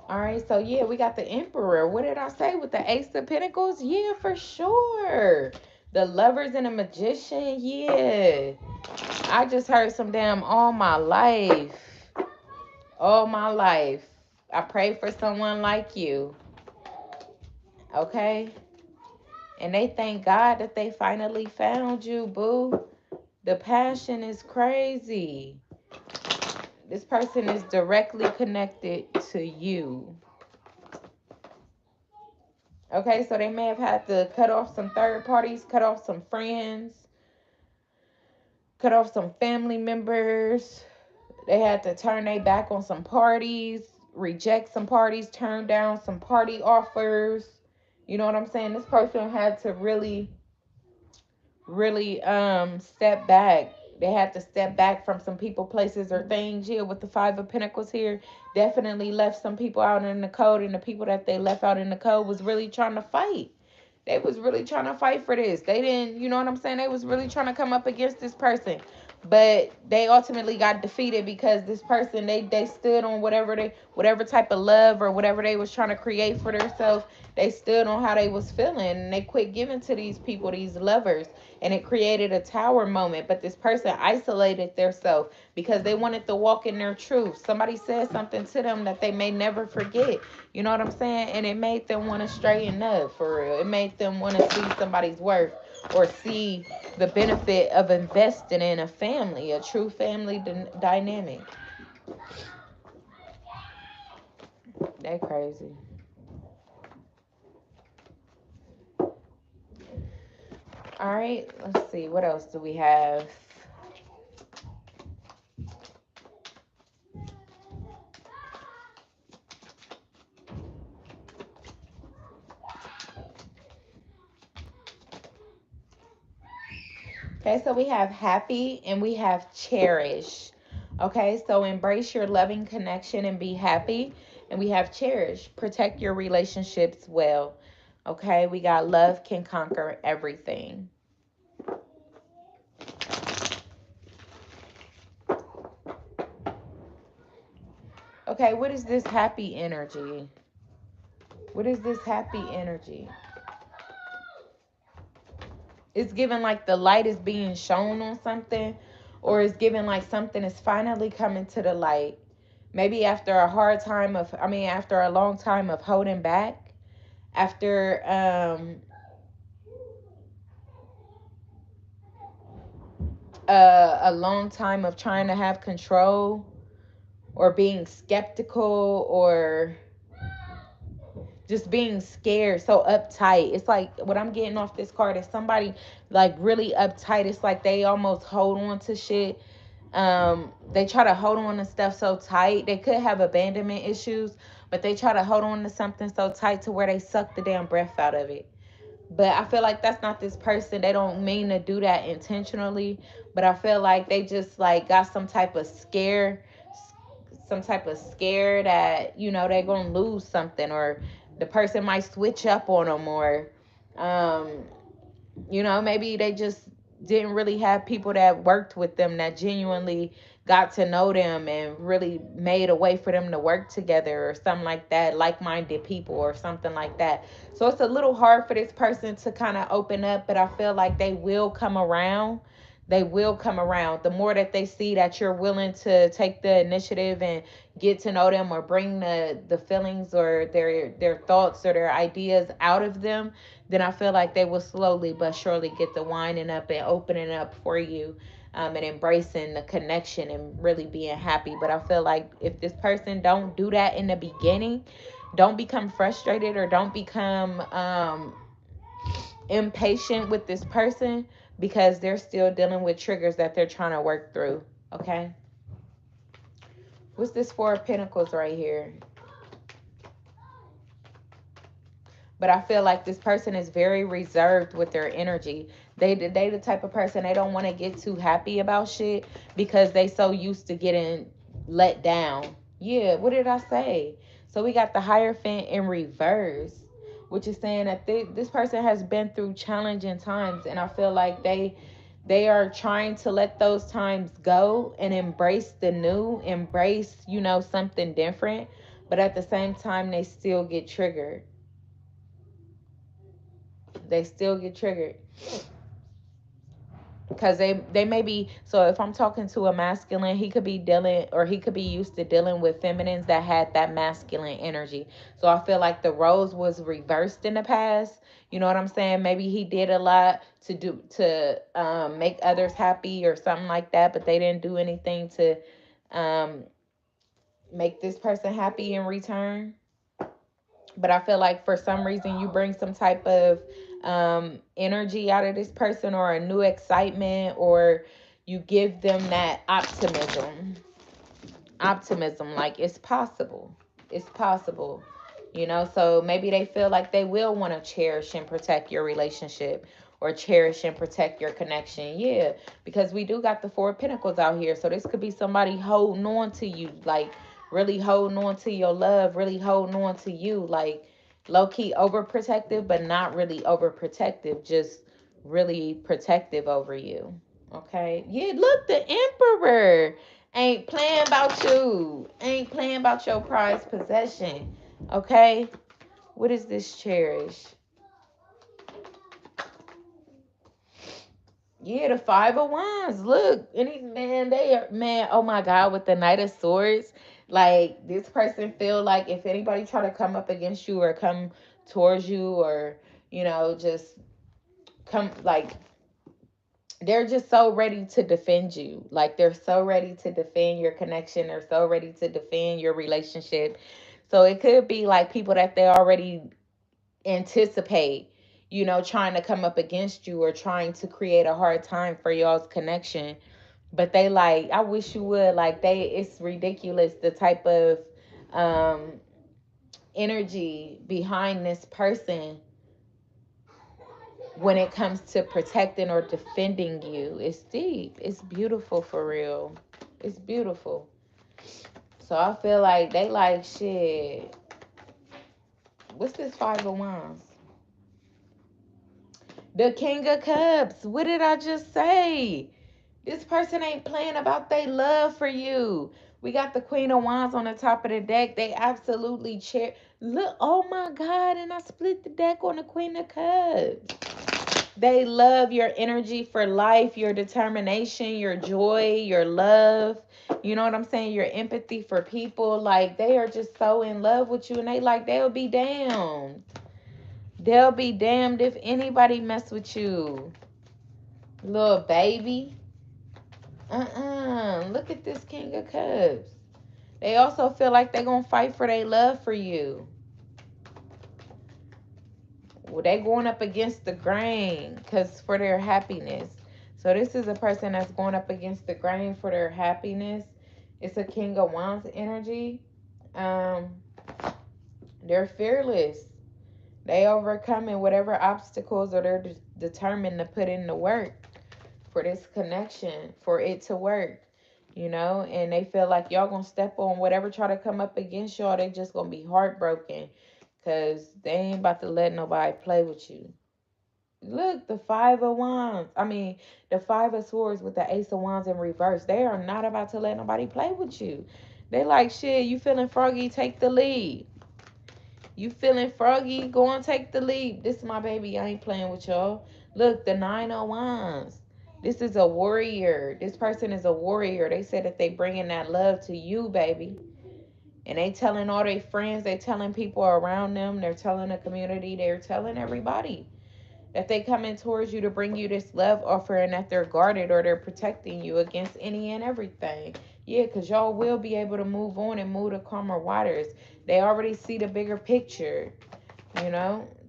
All right, so yeah, we got the Emperor. What did I say with the Ace of Pentacles? Yeah, for sure. The Lovers and the Magician. Yeah. I just heard some damn all my life. All my life. I pray for someone like you. Okay? And they thank God that they finally found you, boo. The passion is crazy. This person is directly connected to you. Okay, so they may have had to cut off some third parties, cut off some friends, cut off some family members. They had to turn their back on some parties, reject some parties, turn down some party offers. You know what I'm saying? This person had to really step back. They had to step back from some people, places, or things. Yeah, with the Five of Pentacles here, definitely left some people out in the cold, and the people that they left out in the cold was really trying to fight. They was really trying to fight for this. They didn't, you know what I'm saying? They was really trying to come up against this person. But they ultimately got defeated because this person, they stood on whatever type of love or whatever they was trying to create for themselves. They stood on how they was feeling, and they quit giving to these people, these lovers, and it created a tower moment. But this person isolated themselves because they wanted to walk in their truth. Somebody said something to them that they may never forget. You know what I'm saying? And it made them want to straighten up, for real. It made them want to see somebody's worth. or see the benefit of investing in a family, a true family dynamic. They crazy. All right, let's see. What else do we have? Okay, so we have happy and we have cherish. Okay, so embrace your loving connection and be happy. And we have cherish. Protect your relationships well. Okay, we got love can conquer everything. Okay, what is this happy energy? What is this happy energy? It's given like the light is being shown on something, or it's given like something is finally coming to the light. Maybe after a hard time of, I mean, after a long time of holding back, after a long time of trying to have control or being skeptical or just being scared, so uptight. It's like what I'm getting off this card is somebody like really uptight. It's like they almost hold on to shit. They try to hold on to stuff so tight. They could have abandonment issues, but they try to hold on to something so tight to where they suck the damn breath out of it. But I feel like that's not this person. They don't mean to do that intentionally, but I feel like they just like got some type of scare that, you know, they're going to lose something, or the person might switch up on them, or um you know, maybe they just didn't really have people that worked with them that genuinely got to know them and really made a way for them to work together or something like that, like-minded people or something like that. So it's a little hard for this person to kind of open up, but I feel like they will come around. They will come around. The more that they see that you're willing to take the initiative and get to know them, or bring the feelings or their thoughts or their ideas out of them, then I feel like they will slowly but surely get the winding up and opening up for you, and embracing the connection and really being happy. But I feel like if this person don't do that in the beginning, don't become frustrated or don't become impatient with this person, because they're still dealing with triggers that they're trying to work through. Okay. What's this Four of Pentacles right here? But I feel like this person is very reserved with their energy. They the type of person, they don't want to get too happy about shit because they so used to getting let down. Yeah, what did I say? So we got the Hierophant in reverse, which is saying that this person has been through challenging times, and I feel like they are trying to let those times go and embrace the new, embrace, you know, something different, but at the same time they still get triggered. They still get triggered because they may be. So if I'm talking to a masculine, he could be dealing, or he could be used to dealing with feminines that had that masculine energy. So I feel like the roles was reversed in the past. You know what I'm saying? Maybe he did a lot to make others happy or something like that, but they didn't do anything to um make this person happy in return. But I feel like for some reason you bring some type of energy out of this person, or a new excitement, or you give them that optimism, like it's possible, it's possible, you know. So maybe they feel like they will want to cherish and protect your relationship, or cherish and protect your connection. Yeah, because we do got the Four of Pentacles out here, so this could be somebody holding on to you, like really holding on to your love, really holding on to you, like low-key overprotective, but not really overprotective, just really protective over you. Okay. Yeah, look, the Emperor ain't playing about you. Ain't playing about your prized possession. Okay. What is this cherish? Yeah, the Five of Wands. Look, any man, they are, man. Oh my God, with the Knight of Swords, like this person feel like if anybody try to come up against you or come towards you, or you know, just come, like, they're just so ready to defend you. Like, they're so ready to defend your connection. They're so ready to defend your relationship. So it could be like people that they already anticipate, trying to come up against you or trying to create a hard time for y'all's connection. But they like, I wish you would. Like, it's ridiculous the type of um energy behind this person when it comes to protecting or defending you. It's deep. It's beautiful for real. It's beautiful. So I feel like they like, shit. What's this Five of Wands? The King of Cups. What did I just say? This person ain't playing about their love for you. We got the Queen of Wands on the top of the deck. They absolutely Look, oh my God, and I split the deck on the Queen of Cups. They love your energy for life, your determination, your joy, your love. You know what I'm saying? Your empathy for people. Like, they are just so in love with you, and they'll be damned. They'll be damned if anybody mess with you. Little baby. Look at this King of Cups. They also feel like they're going to fight for their love for you. Well, they going up against the grain because for their happiness. So this is a person that's going up against the grain for their happiness. It's a King of Wands energy. They're fearless. They overcoming whatever obstacles, or they're determined to put in the work for this connection, for it to work, and they feel like y'all gonna step on whatever try to come up against y'all. They just gonna be heartbroken because they ain't about to let nobody play with you. Look, the Five of Wands. I mean, the Five of Swords with the Ace of Wands in reverse. They are not about to let nobody play with you. They like, shit, you feeling froggy, take the lead. You feeling froggy, go and take the lead. This is my baby. I ain't playing with y'all. Look, the Nine of Wands. This is a warrior. This person is a warrior. They said that they bringing that love to you, baby. And they telling all their friends. They telling people around them. They're telling the community. They're telling everybody that they coming towards you to bring you this love offer, and that they're guarded or they're protecting you against any and everything. Yeah, because y'all will be able to move on and move to calmer waters. They already see the bigger picture. They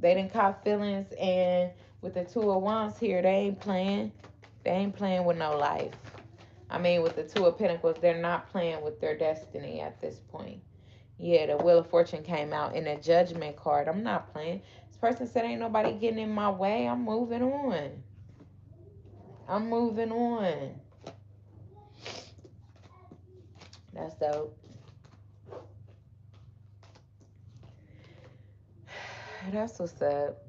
didn't caught feelings, and with the Two of Wands here, they ain't playing. They ain't playing with no life. I mean, with the Two of Pentacles, they're not playing with their destiny at this point. Yeah, the Wheel of Fortune came out in a Judgment card. I'm not playing. This person said, ain't nobody getting in my way. I'm moving on. I'm moving on. That's dope. That's what's up.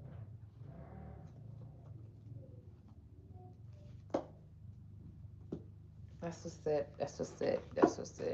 That's what's up. That's what's up. That's what's up.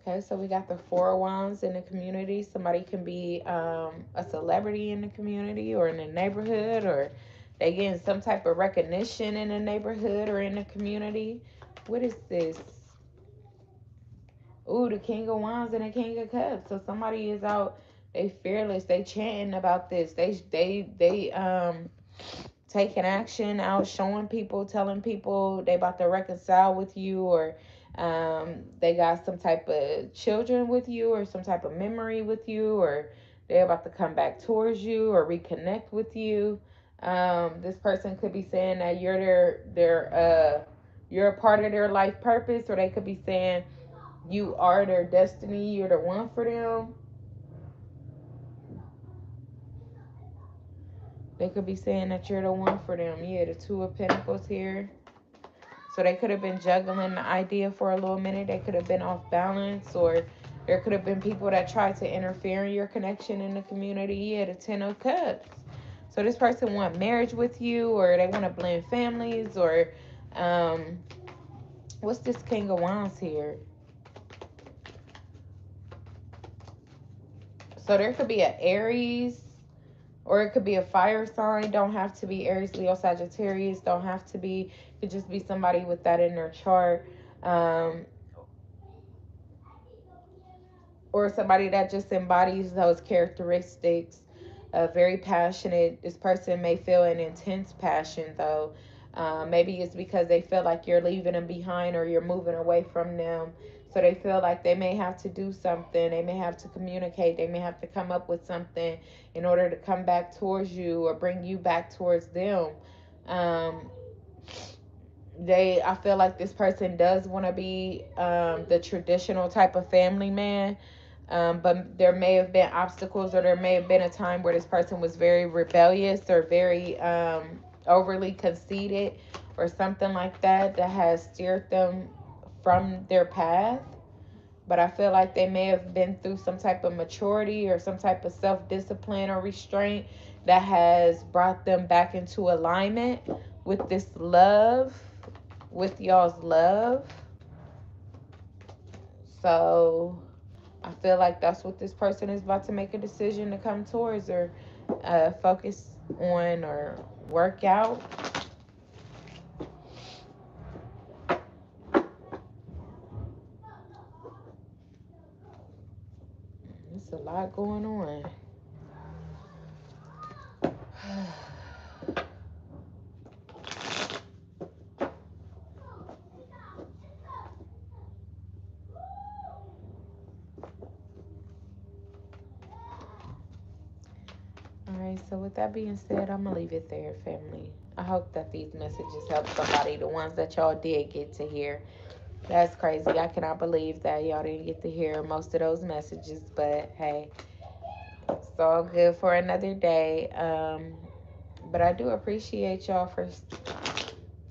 Okay, so we got the Four of Wands in the community. Somebody can be a celebrity in the community or in the neighborhood, or they getting some type of recognition in the neighborhood or in the community. What is this? Ooh, the King of Wands and the King of Cups. So somebody is out. They fearless. They chanting about this. They taking action, out showing people, telling people they about to reconcile with you, or they got some type of children with you, or some type of memory with you, or they're about to come back towards you or reconnect with you. This person could be saying that you're a part of their life purpose, or they could be saying you are their destiny. You're the one for them. They could be saying that you're the one for them. Yeah, the Two of Pentacles here. So they could have been juggling the idea for a little minute. They could have been off balance, or there could have been people that tried to interfere in your connection in the community. Yeah, the Ten of Cups. So this person want marriage with you, or they want to blend families, or what's this King of Wands here? So there could be an Aries or it could be a fire sign. Don't have to be Aries, Leo, Sagittarius. Don't have to be. It could just be somebody with that in their chart. Um, or somebody that just embodies those characteristics. Very passionate. This person may feel an intense passion, though. Maybe it's because they feel like you're leaving them behind or you're moving away from them. So they feel like they may have to do something. They may have to communicate. They may have to come up with something in order to come back towards you or bring you back towards them. Um, I feel like this person does want to be the traditional type of family man, but there may have been obstacles, or there may have been a time where this person was very rebellious or very overly conceited or something like that, that has steered them from their path. But I feel like they may have been through some type of maturity or some type of self-discipline or restraint that has brought them back into alignment with this love, with y'all's love. So I feel like that's what this person is about to make a decision to come towards, or focus on, or work out. There's a lot going on. All right, so with that being said, I'm going to leave it there, family. I hope that these messages help somebody, the ones that y'all did get to hear. That's crazy. I cannot believe that y'all didn't get to hear most of those messages, but hey, it's all good for another day. But I do appreciate y'all for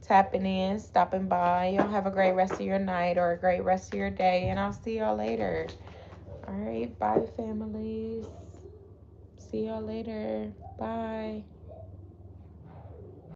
tapping in, stopping by. Y'all have a great rest of your night or a great rest of your day, and I'll see y'all later. All right, bye, families. See y'all later. Bye.